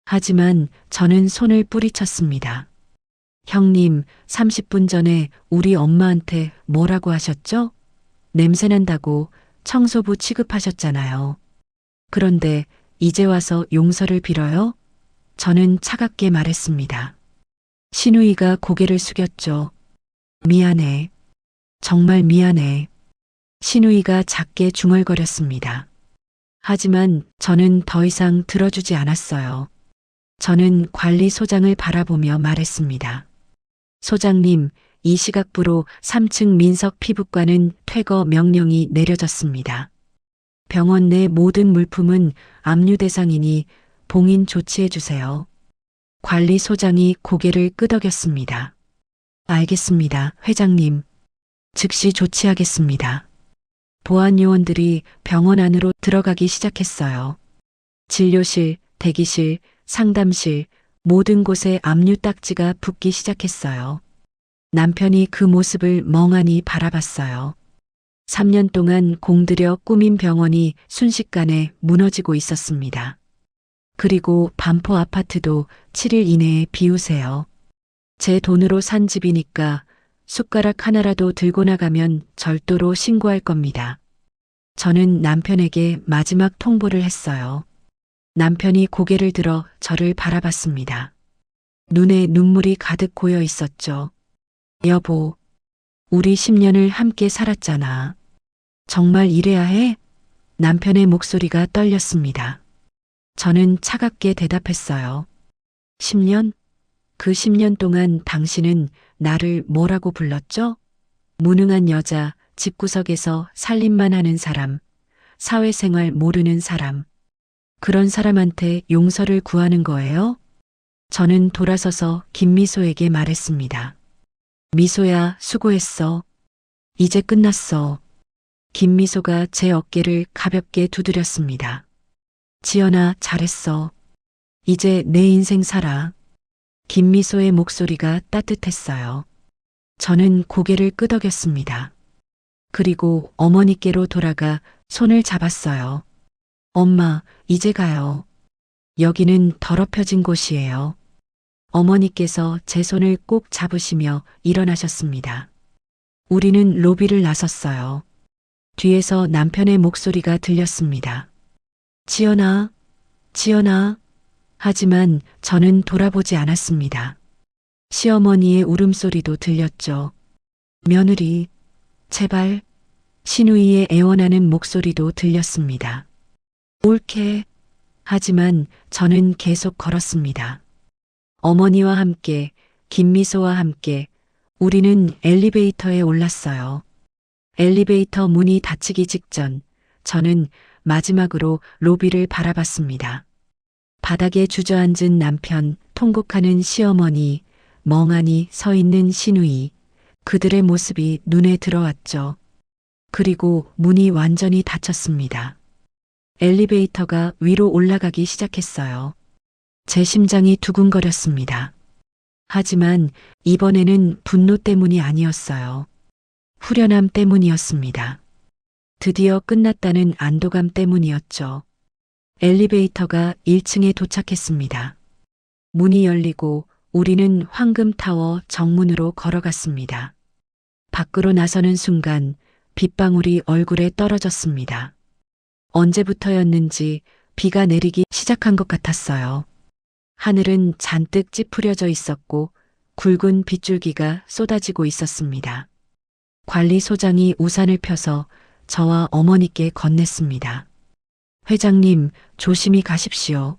하지만 저는 손을 뿌리쳤습니다. 형님, 30분 전에 우리 엄마한테 뭐라고 하셨죠? 냄새난다고 청소부 취급하셨잖아요. 그런데 이제 와서 용서를 빌어요? 저는 차갑게 말했습니다. 신우이가 고개를 숙였죠. 미안해. 정말 미안해. 신우이가 작게 중얼거렸습니다. 하지만 저는 더 이상 들어주지 않았어요. 저는 관리소장을 바라보며 말했습니다. 소장님, 이 시각부로 3층 민석 피부과는 퇴거 명령이 내려졌습니다. 병원 내 모든 물품은 압류 대상이니 봉인 조치해 주세요. 관리소장이 고개를 끄덕였습니다. 알겠습니다, 회장님. 즉시 조치하겠습니다. 보안 요원들이 병원 안으로 들어가기 시작했어요. 진료실, 대기실, 상담실, 모든 곳에 압류 딱지가 붙기 시작했어요. 남편이 그 모습을 멍하니 바라봤어요. 3년 동안 공들여 꾸민 병원이 순식간에 무너지고 있었습니다. 그리고 반포 아파트도 7일 이내에 비우세요. 제 돈으로 산 집이니까 숟가락 하나라도 들고 나가면 절도로 신고할 겁니다. 저는 남편에게 마지막 통보를 했어요. 남편이 고개를 들어 저를 바라봤습니다. 눈에 눈물이 가득 고여 있었죠. 여보, 우리 10년을 함께 살았잖아. 정말 이래야 해? 남편의 목소리가 떨렸습니다. 저는 차갑게 대답했어요. 10년? 그 10년 동안 당신은 나를 뭐라고 불렀죠? 무능한 여자, 집구석에서 살림만 하는 사람, 사회생활 모르는 사람. 그런 사람한테 용서를 구하는 거예요? 저는 돌아서서 김미소에게 말했습니다. 미소야, 수고했어. 이제 끝났어. 김미소가 제 어깨를 가볍게 두드렸습니다. 지연아, 잘했어. 이제 내 인생 살아. 김미소의 목소리가 따뜻했어요. 저는 고개를 끄덕였습니다. 그리고 어머니께로 돌아가 손을 잡았어요. 엄마, 이제 가요. 여기는 더럽혀진 곳이에요. 어머니께서 제 손을 꼭 잡으시며 일어나셨습니다. 우리는 로비를 나섰어요. 뒤에서 남편의 목소리가 들렸습니다. 지연아, 지연아. 하지만 저는 돌아보지 않았습니다. 시어머니의 울음소리도 들렸죠. 며느리, 제발. 신우이의 애원하는 목소리도 들렸습니다. 옳게. 하지만 저는 계속 걸었습니다. 어머니와 함께, 김미소와 함께 우리는 엘리베이터에 올랐어요. 엘리베이터 문이 닫히기 직전 저는 마지막으로 로비를 바라봤습니다. 바닥에 주저앉은 남편, 통곡하는 시어머니, 멍하니 서 있는 신우이, 그들의 모습이 눈에 들어왔죠. 그리고 문이 완전히 닫혔습니다. 엘리베이터가 위로 올라가기 시작했어요. 제 심장이 두근거렸습니다. 하지만 이번에는 분노 때문이 아니었어요. 후련함 때문이었습니다. 드디어 끝났다는 안도감 때문이었죠. 엘리베이터가 1층에 도착했습니다. 문이 열리고 우리는 황금타워 정문으로 걸어갔습니다. 밖으로 나서는 순간 빗방울이 얼굴에 떨어졌습니다. 언제부터였는지 비가 내리기 시작한 것 같았어요. 하늘은 잔뜩 찌푸려져 있었고 굵은 빗줄기가 쏟아지고 있었습니다. 관리소장이 우산을 펴서 저와 어머니께 건넸습니다. 회장님, 조심히 가십시오.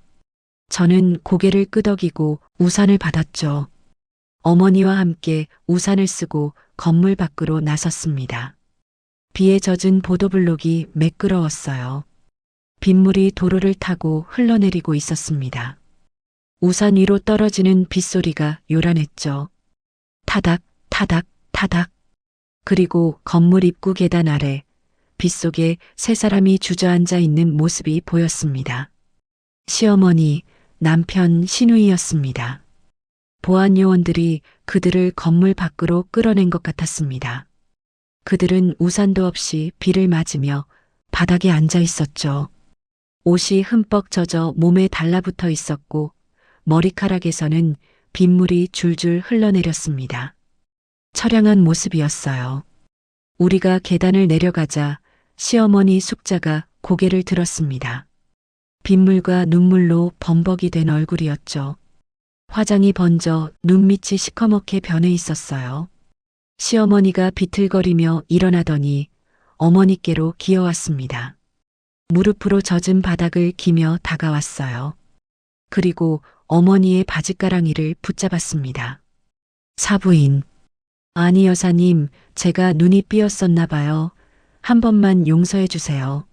저는 고개를 끄덕이고 우산을 받았죠. 어머니와 함께 우산을 쓰고 건물 밖으로 나섰습니다. 비에 젖은 보도블록이 매끄러웠어요. 빗물이 도로를 타고 흘러내리고 있었습니다. 우산 위로 떨어지는 빗소리가 요란했죠. 타닥, 타닥, 타닥. 그리고 건물 입구 계단 아래 빗속에 세 사람이 주저앉아 있는 모습이 보였습니다. 시어머니, 남편 신우이였습니다. 보안 요원들이 그들을 건물 밖으로 끌어낸 것 같았습니다. 그들은 우산도 없이 비를 맞으며 바닥에 앉아 있었죠. 옷이 흠뻑 젖어 몸에 달라붙어 있었고 머리카락에서는 빗물이 줄줄 흘러내렸습니다. 처량한 모습이었어요. 우리가 계단을 내려가자 시어머니 숙자가 고개를 들었습니다. 빗물과 눈물로 범벅이 된 얼굴이었죠. 화장이 번져 눈밑이 시커멓게 변해 있었어요. 시어머니가 비틀거리며 일어나더니 어머니께로 기어왔습니다. 무릎으로 젖은 바닥을 기며 다가왔어요. 그리고 어머니의 바짓가랑이를 붙잡았습니다. 사부인. 아니 여사님, 제가 눈이 삐었었나 봐요. 한 번만 용서해 주세요.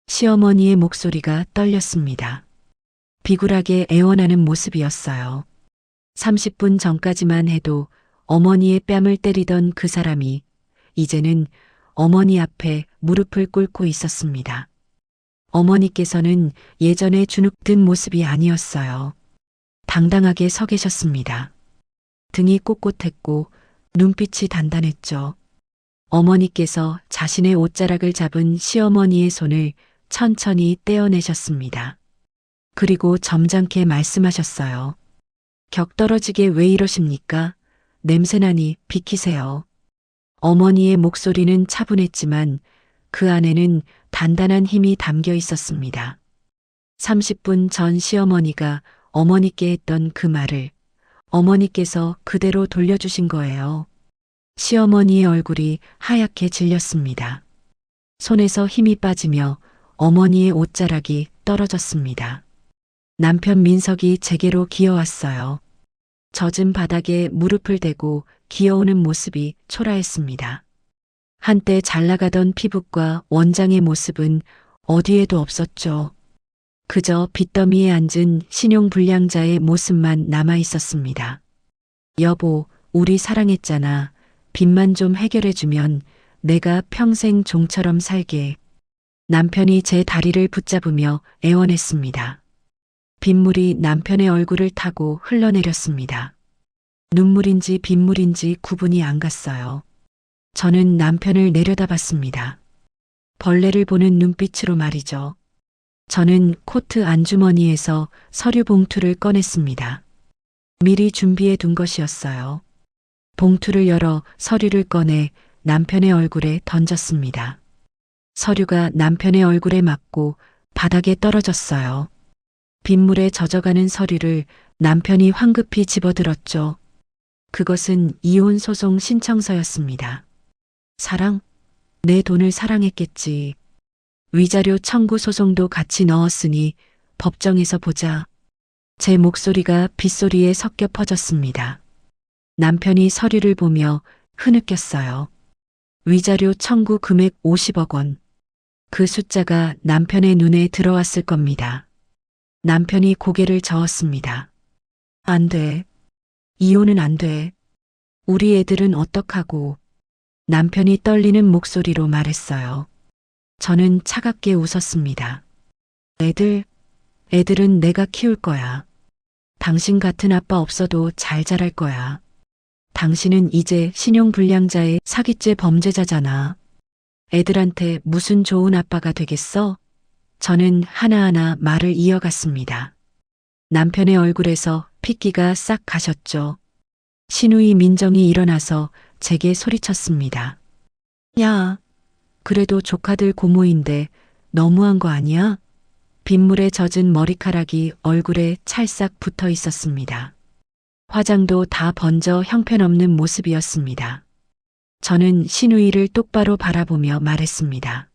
시어머니의 목소리가 떨렸습니다. 비굴하게 애원하는 모습이었어요. 30분 전까지만 해도 어머니의 뺨을 때리던 그 사람이 이제는 어머니 앞에 무릎을 꿇고 있었습니다. 어머니께서는 예전에 주눅든 모습이 아니었어요. 당당하게 서 계셨습니다. 등이 꼿꼿했고 눈빛이 단단했죠. 어머니께서 자신의 옷자락을 잡은 시어머니의 손을 천천히 떼어내셨습니다. 그리고 점잖게 말씀하셨어요. 격 떨어지게 왜 이러십니까? 냄새나니 비키세요. 어머니의 목소리는 차분했지만 그 안에는 단단한 힘이 담겨 있었습니다. 30분 전 시어머니가 어머니께 했던 그 말을 어머니께서 그대로 돌려주신 거예요. 시어머니의 얼굴이 하얗게 질렸습니다. 손에서 힘이 빠지며 어머니의 옷자락이 떨어졌습니다. 남편 민석이 제게로 기어왔어요. 젖은 바닥에 무릎을 대고 기어오는 모습이 초라했습니다. 한때 잘 나가던 피부과 원장의 모습은 어디에도 없었죠. 그저 빚더미에 앉은 신용불량자의 모습만 남아 있었습니다. 여보, 우리 사랑했잖아. 빚만 좀 해결해주면 내가 평생 종처럼 살게. 남편이 제 다리를 붙잡으며 애원했습니다. 빗물이 남편의 얼굴을 타고 흘러내렸습니다. 눈물인지 빗물인지 구분이 안 갔어요. 저는 남편을 내려다봤습니다. 벌레를 보는 눈빛으로 말이죠. 저는 코트 안주머니에서 서류 봉투를 꺼냈습니다. 미리 준비해 둔 것이었어요. 봉투를 열어 서류를 꺼내 남편의 얼굴에 던졌습니다. 서류가 남편의 얼굴에 맞고 바닥에 떨어졌어요. 빗물에 젖어가는 서류를 남편이 황급히 집어들었죠. 그것은 이혼 소송 신청서였습니다. 사랑? 내 돈을 사랑했겠지. 위자료 청구 소송도 같이 넣었으니 법정에서 보자. 제 목소리가 빗소리에 섞여 퍼졌습니다. 남편이 서류를 보며 흐느꼈어요. 위자료 청구 금액 50억 원. 그 숫자가 남편의 눈에 들어왔을 겁니다. 남편이 고개를 저었습니다. 안 돼. 이혼은 안 돼. 우리 애들은 어떡하고. 남편이 떨리는 목소리로 말했어요. 저는 차갑게 웃었습니다. 애들은 내가 키울 거야. 당신 같은 아빠 없어도 잘 자랄 거야. 당신은 이제 신용불량자의 사기죄 범죄자잖아. 애들한테 무슨 좋은 아빠가 되겠어? 저는 하나하나 말을 이어갔습니다. 남편의 얼굴에서 핏기가 싹 가셨죠. 신우이 민정이 일어나서 제게 소리쳤습니다. 야, 그래도 조카들 고모인데 너무한 거 아니야? 빗물에 젖은 머리카락이 얼굴에 찰싹 붙어 있었습니다. 화장도 다 번져 형편없는 모습이었습니다. 저는 신우이를 똑바로 바라보며 말했습니다.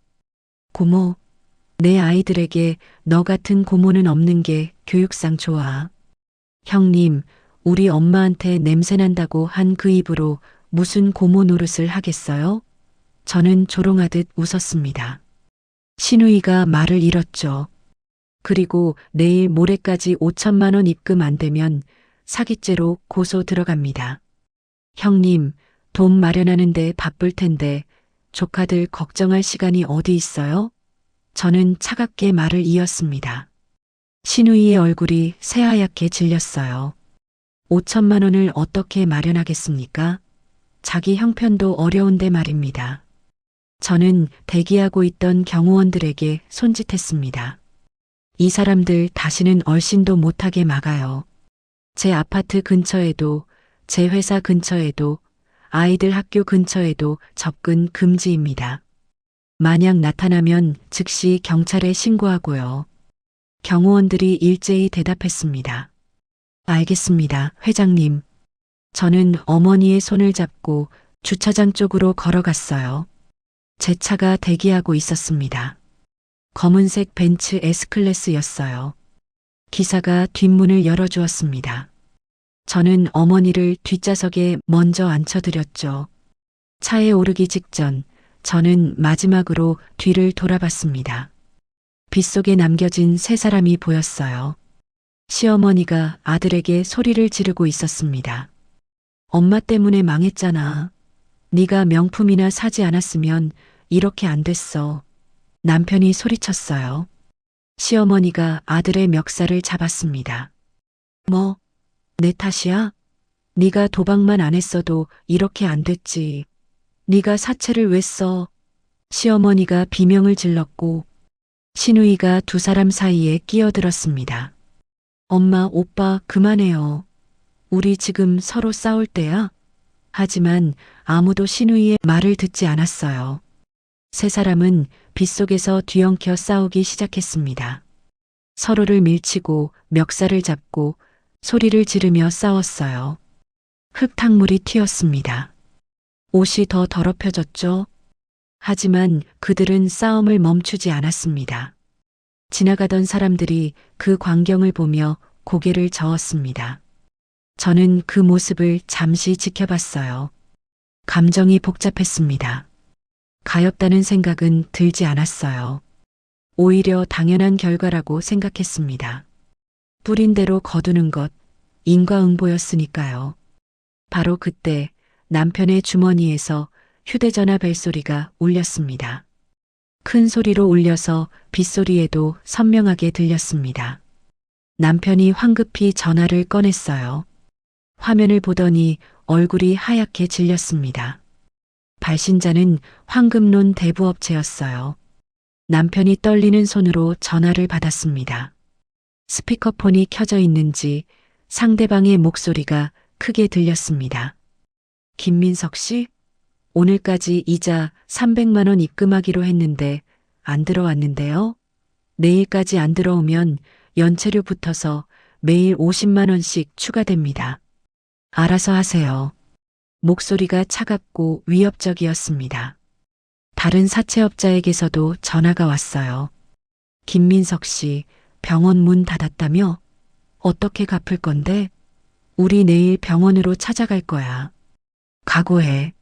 고모, 내 아이들에게 너 같은 고모는 없는 게 교육상 좋아. 형님, 우리 엄마한테 냄새난다고 한 그 입으로 무슨 고모 노릇을 하겠어요? 저는 조롱하듯 웃었습니다. 신우이가 말을 잃었죠. 그리고 내일 모레까지 5천만 원 입금 안 되면 사기죄로 고소 들어갑니다. 형님, 돈 마련하는데 바쁠 텐데 조카들 걱정할 시간이 어디 있어요? 저는 차갑게 말을 이었습니다. 신우이의 얼굴이 새하얗게 질렸어요. 5천만 원을 어떻게 마련하겠습니까? 자기 형편도 어려운데 말입니다. 저는 대기하고 있던 경호원들에게 손짓했습니다. 이 사람들 다시는 얼씬도 못하게 막아요. 제 아파트 근처에도, 제 회사 근처에도, 아이들 학교 근처에도 접근 금지입니다. 만약 나타나면 즉시 경찰에 신고하고요. 경호원들이 일제히 대답했습니다. 알겠습니다, 회장님. 저는 어머니의 손을 잡고 주차장 쪽으로 걸어갔어요. 제 차가 대기하고 있었습니다. 검은색 벤츠 S클래스였어요. 기사가 뒷문을 열어주었습니다. 저는 어머니를 뒷좌석에 먼저 앉혀드렸죠. 차에 오르기 직전 저는 마지막으로 뒤를 돌아봤습니다. 빗속에 남겨진 세 사람이 보였어요. 시어머니가 아들에게 소리를 지르고 있었습니다. 엄마 때문에 망했잖아. 네가 명품이나 사지 않았으면 이렇게 안 됐어. 남편이 소리쳤어요. 시어머니가 아들의 멱살을 잡았습니다. 뭐, 내 탓이야? 네가 도박만 안 했어도 이렇게 안 됐지. 네가 사채를 왜 써? 시어머니가 비명을 질렀고 신우이가 두 사람 사이에 끼어들었습니다. 엄마, 오빠, 그만해요. 우리 지금 서로 싸울 때야? 하지만 아무도 신우이의 말을 듣지 않았어요. 세 사람은 빗속에서 뒤엉켜 싸우기 시작했습니다. 서로를 밀치고 멱살을 잡고 소리를 지르며 싸웠어요. 흙탕물이 튀었습니다. 옷이 더 더럽혀졌죠? 하지만 그들은 싸움을 멈추지 않았습니다. 지나가던 사람들이 그 광경을 보며 고개를 저었습니다. 저는 그 모습을 잠시 지켜봤어요. 감정이 복잡했습니다. 가엾다는 생각은 들지 않았어요. 오히려 당연한 결과라고 생각했습니다. 뿌린 대로 거두는 것, 인과응보였으니까요. 바로 그때 남편의 주머니에서 휴대전화 벨소리가 울렸습니다. 큰 소리로 울려서 빗소리에도 선명하게 들렸습니다. 남편이 황급히 전화를 꺼냈어요. 화면을 보더니 얼굴이 하얗게 질렸습니다. 발신자는 황금론 대부업체였어요. 남편이 떨리는 손으로 전화를 받았습니다. 스피커폰이 켜져 있는지 상대방의 목소리가 크게 들렸습니다. 김민석 씨? 오늘까지 이자 300만 원 입금하기로 했는데 안 들어왔는데요? 내일까지 안 들어오면 연체료 붙어서 매일 50만 원씩 추가됩니다. 알아서 하세요. 목소리가 차갑고 위협적이었습니다. 다른 사채업자에게서도 전화가 왔어요. 김민석 씨, 병원 문 닫았다며? 어떻게 갚을 건데? 우리 내일 병원으로 찾아갈 거야. 각오해.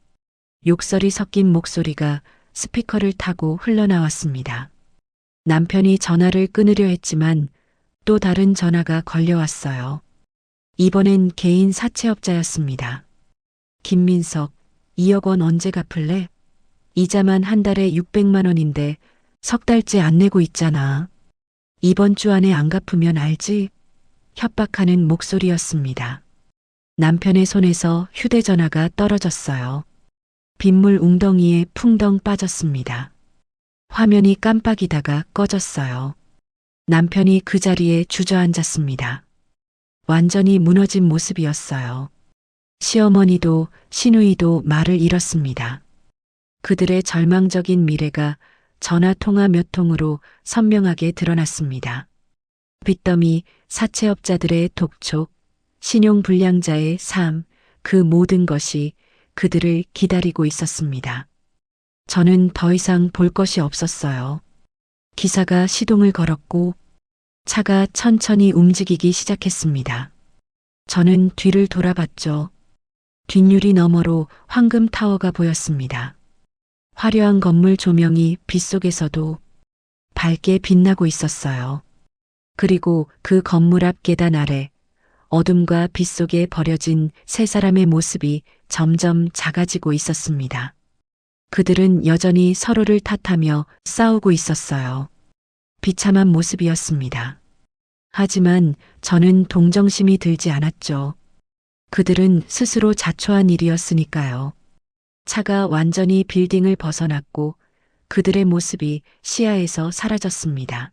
욕설이 섞인 목소리가 스피커를 타고 흘러나왔습니다. 남편이 전화를 끊으려 했지만 또 다른 전화가 걸려왔어요. 이번엔 개인 사채업자였습니다. 김민석, 2억 원 언제 갚을래? 이자만 한 달에 600만 원인데 석 달째 안 내고 있잖아. 이번 주 안에 안 갚으면 알지? 협박하는 목소리였습니다. 남편의 손에서 휴대전화가 떨어졌어요. 빗물 웅덩이에 풍덩 빠졌습니다. 화면이 깜빡이다가 꺼졌어요. 남편이 그 자리에 주저앉았습니다. 완전히 무너진 모습이었어요. 시어머니도 신우이도 말을 잃었습니다. 그들의 절망적인 미래가 전화통화 몇 통으로 선명하게 드러났습니다. 빚더미, 사채업자들의 독촉, 신용불량자의 삶, 그 모든 것이 그들을 기다리고 있었습니다. 저는 더 이상 볼 것이 없었어요. 기사가 시동을 걸었고 차가 천천히 움직이기 시작했습니다. 저는 뒤를 돌아봤죠. 뒷유리 너머로 황금 타워가 보였습니다. 화려한 건물 조명이 빗속에서도 밝게 빛나고 있었어요. 그리고 그 건물 앞 계단 아래 어둠과 빛 속에 버려진 세 사람의 모습이 점점 작아지고 있었습니다. 그들은 여전히 서로를 탓하며 싸우고 있었어요. 비참한 모습이었습니다. 하지만 저는 동정심이 들지 않았죠. 그들은 스스로 자초한 일이었으니까요. 차가 완전히 빌딩을 벗어났고 그들의 모습이 시야에서 사라졌습니다.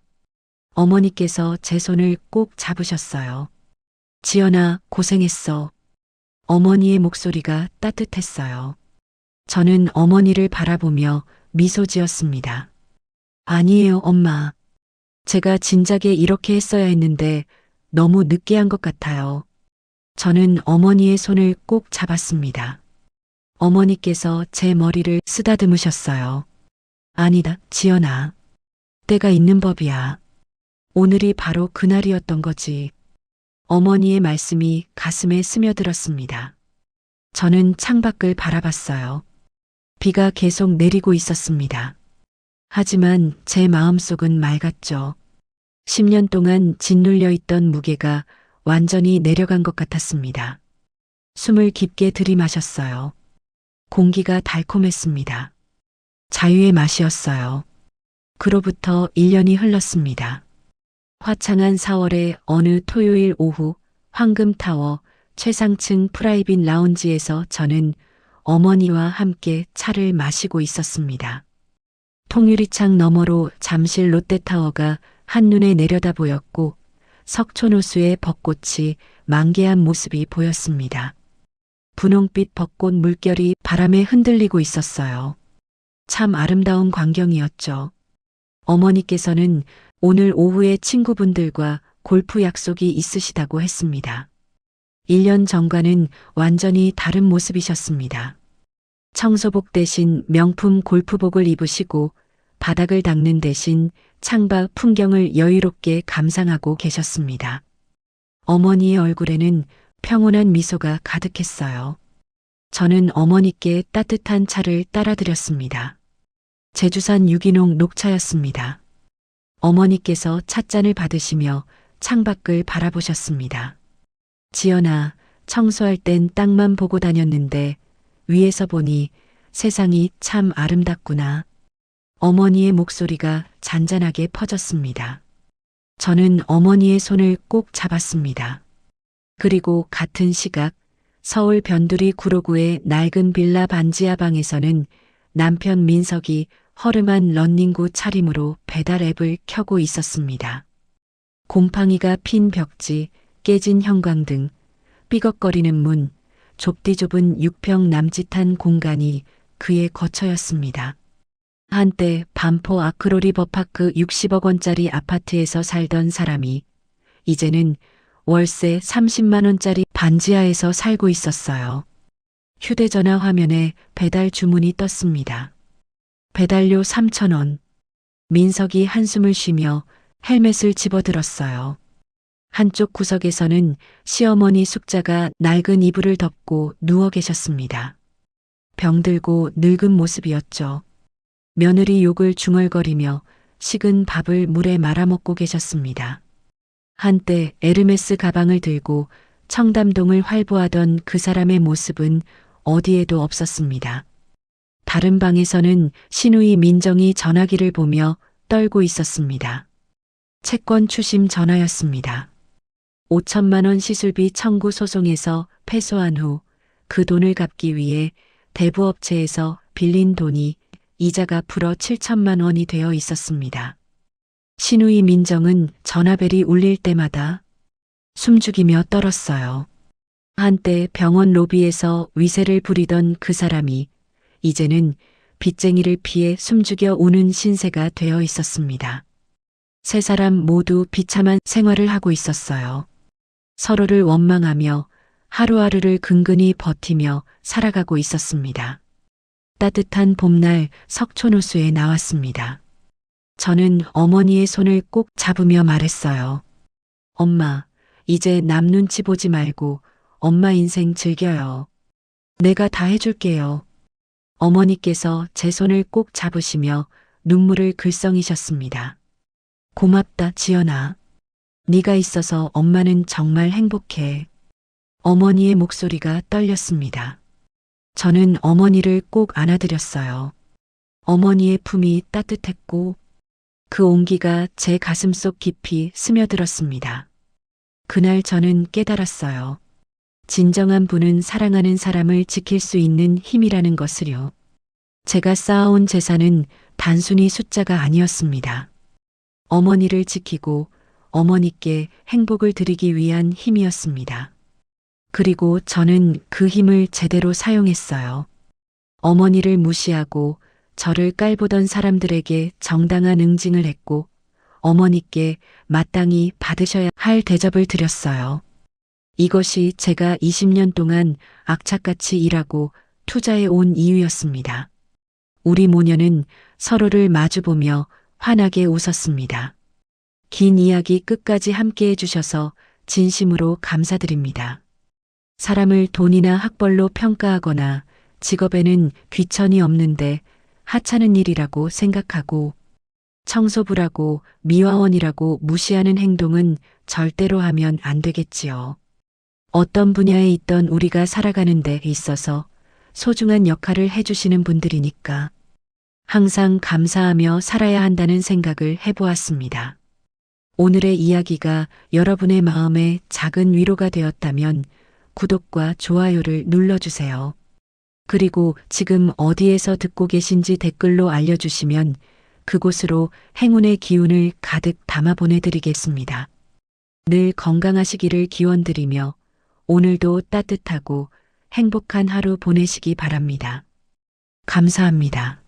어머니께서 제 손을 꼭 잡으셨어요. 지연아, 고생했어. 어머니의 목소리가 따뜻했어요. 저는 어머니를 바라보며 미소 지었습니다. 아니에요, 엄마. 제가 진작에 이렇게 했어야 했는데 너무 늦게 한 것 같아요. 저는 어머니의 손을 꼭 잡았습니다. 어머니께서 제 머리를 쓰다듬으셨어요. 아니다, 지연아. 때가 있는 법이야. 오늘이 바로 그날이었던 거지. 어머니의 말씀이 가슴에 스며들었습니다. 저는 창밖을 바라봤어요. 비가 계속 내리고 있었습니다. 하지만 제 마음속은 맑았죠. 10년 동안 짓눌려 있던 무게가 완전히 내려간 것 같았습니다. 숨을 깊게 들이마셨어요. 공기가 달콤했습니다. 자유의 맛이었어요. 그로부터 1년이 흘렀습니다. 화창한 4월의 어느 토요일 오후 황금타워 최상층 프라이빗 라운지에서 저는 어머니와 함께 차를 마시고 있었습니다. 통유리창 너머로 잠실 롯데타워가 한눈에 내려다 보였고 석촌호수의 벚꽃이 만개한 모습이 보였습니다. 분홍빛 벚꽃 물결이 바람에 흔들리고 있었어요. 참 아름다운 광경이었죠. 어머니께서는 오늘 오후에 친구분들과 골프 약속이 있으시다고 했습니다. 1년 전과는 완전히 다른 모습이셨습니다. 청소복 대신 명품 골프복을 입으시고 바닥을 닦는 대신 창밖 풍경을 여유롭게 감상하고 계셨습니다. 어머니의 얼굴에는 평온한 미소가 가득했어요. 저는 어머니께 따뜻한 차를 따라드렸습니다. 제주산 유기농 녹차였습니다. 어머니께서 찻잔을 받으시며 창밖을 바라보셨습니다. 지연아, 청소할 땐 땅만 보고 다녔는데 위에서 보니 세상이 참 아름답구나. 어머니의 목소리가 잔잔하게 퍼졌습니다. 저는 어머니의 손을 꼭 잡았습니다. 그리고 같은 시각 서울 변두리 구로구의 낡은 빌라 반지하 방에서는 남편 민석이 허름한 런닝구 차림으로 배달 앱을 켜고 있었습니다. 곰팡이가 핀 벽지, 깨진 형광등, 삐걱거리는 문, 좁디 좁은 6평 남짓한 공간이 그의 거처였습니다. 한때 반포 아크로리버파크 60억 원짜리 아파트에서 살던 사람이 이제는 월세 30만 원짜리 반지하에서 살고 있었어요. 휴대전화 화면에 배달 주문이 떴습니다. 배달료 3,000원. 민석이 한숨을 쉬며 헬멧을 집어들었어요. 한쪽 구석에서는 시어머니 숙자가 낡은 이불을 덮고 누워 계셨습니다. 병들고 늙은 모습이었죠. 며느리 욕을 중얼거리며 식은 밥을 물에 말아먹고 계셨습니다. 한때 에르메스 가방을 들고 청담동을 활보하던 그 사람의 모습은 어디에도 없었습니다. 다른 방에서는 신우이 민정이 전화기를 보며 떨고 있었습니다. 채권 추심 전화였습니다. 5천만 원 시술비 청구 소송에서 패소한 후 그 돈을 갚기 위해 대부업체에서 빌린 돈이 이자가 불어 7천만 원이 되어 있었습니다. 신우이 민정은 전화벨이 울릴 때마다 숨죽이며 떨었어요. 한때 병원 로비에서 위세를 부리던 그 사람이 이제는 빚쟁이를 피해 숨죽여 우는 신세가 되어 있었습니다. 세 사람 모두 비참한 생활을 하고 있었어요. 서로를 원망하며 하루하루를 근근히 버티며 살아가고 있었습니다. 따뜻한 봄날 석촌호수에 나왔습니다. 저는 어머니의 손을 꼭 잡으며 말했어요. 엄마, 이제 남 눈치 보지 말고 엄마 인생 즐겨요. 내가 다 해줄게요. 어머니께서 제 손을 꼭 잡으시며 눈물을 글썽이셨습니다. 고맙다, 지연아. 네가 있어서 엄마는 정말 행복해. 어머니의 목소리가 떨렸습니다. 저는 어머니를 꼭 안아드렸어요. 어머니의 품이 따뜻했고 그 온기가 제 가슴속 깊이 스며들었습니다. 그날 저는 깨달았어요. 진정한 분은 사랑하는 사람을 지킬 수 있는 힘이라는 것을요. 제가 쌓아온 재산은 단순히 숫자가 아니었습니다. 어머니를 지키고 어머니께 행복을 드리기 위한 힘이었습니다. 그리고 저는 그 힘을 제대로 사용했어요. 어머니를 무시하고 저를 깔보던 사람들에게 정당한 응징을 했고 어머니께 마땅히 받으셔야 할 대접을 드렸어요. 이것이 제가 20년 동안 악착같이 일하고 투자해 온 이유였습니다. 우리 모녀는 서로를 마주보며 환하게 웃었습니다. 긴 이야기 끝까지 함께 해주셔서 진심으로 감사드립니다. 사람을 돈이나 학벌로 평가하거나 직업에는 귀천이 없는데 하찮은 일이라고 생각하고 청소부라고 미화원이라고 무시하는 행동은 절대로 하면 안 되겠지요. 어떤 분야에 있던 우리가 살아가는 데 있어서 소중한 역할을 해주시는 분들이니까 항상 감사하며 살아야 한다는 생각을 해보았습니다. 오늘의 이야기가 여러분의 마음에 작은 위로가 되었다면 구독과 좋아요를 눌러주세요. 그리고 지금 어디에서 듣고 계신지 댓글로 알려주시면 그곳으로 행운의 기운을 가득 담아 보내드리겠습니다. 늘 건강하시기를 기원드리며 오늘도 따뜻하고 행복한 하루 보내시기 바랍니다. 감사합니다.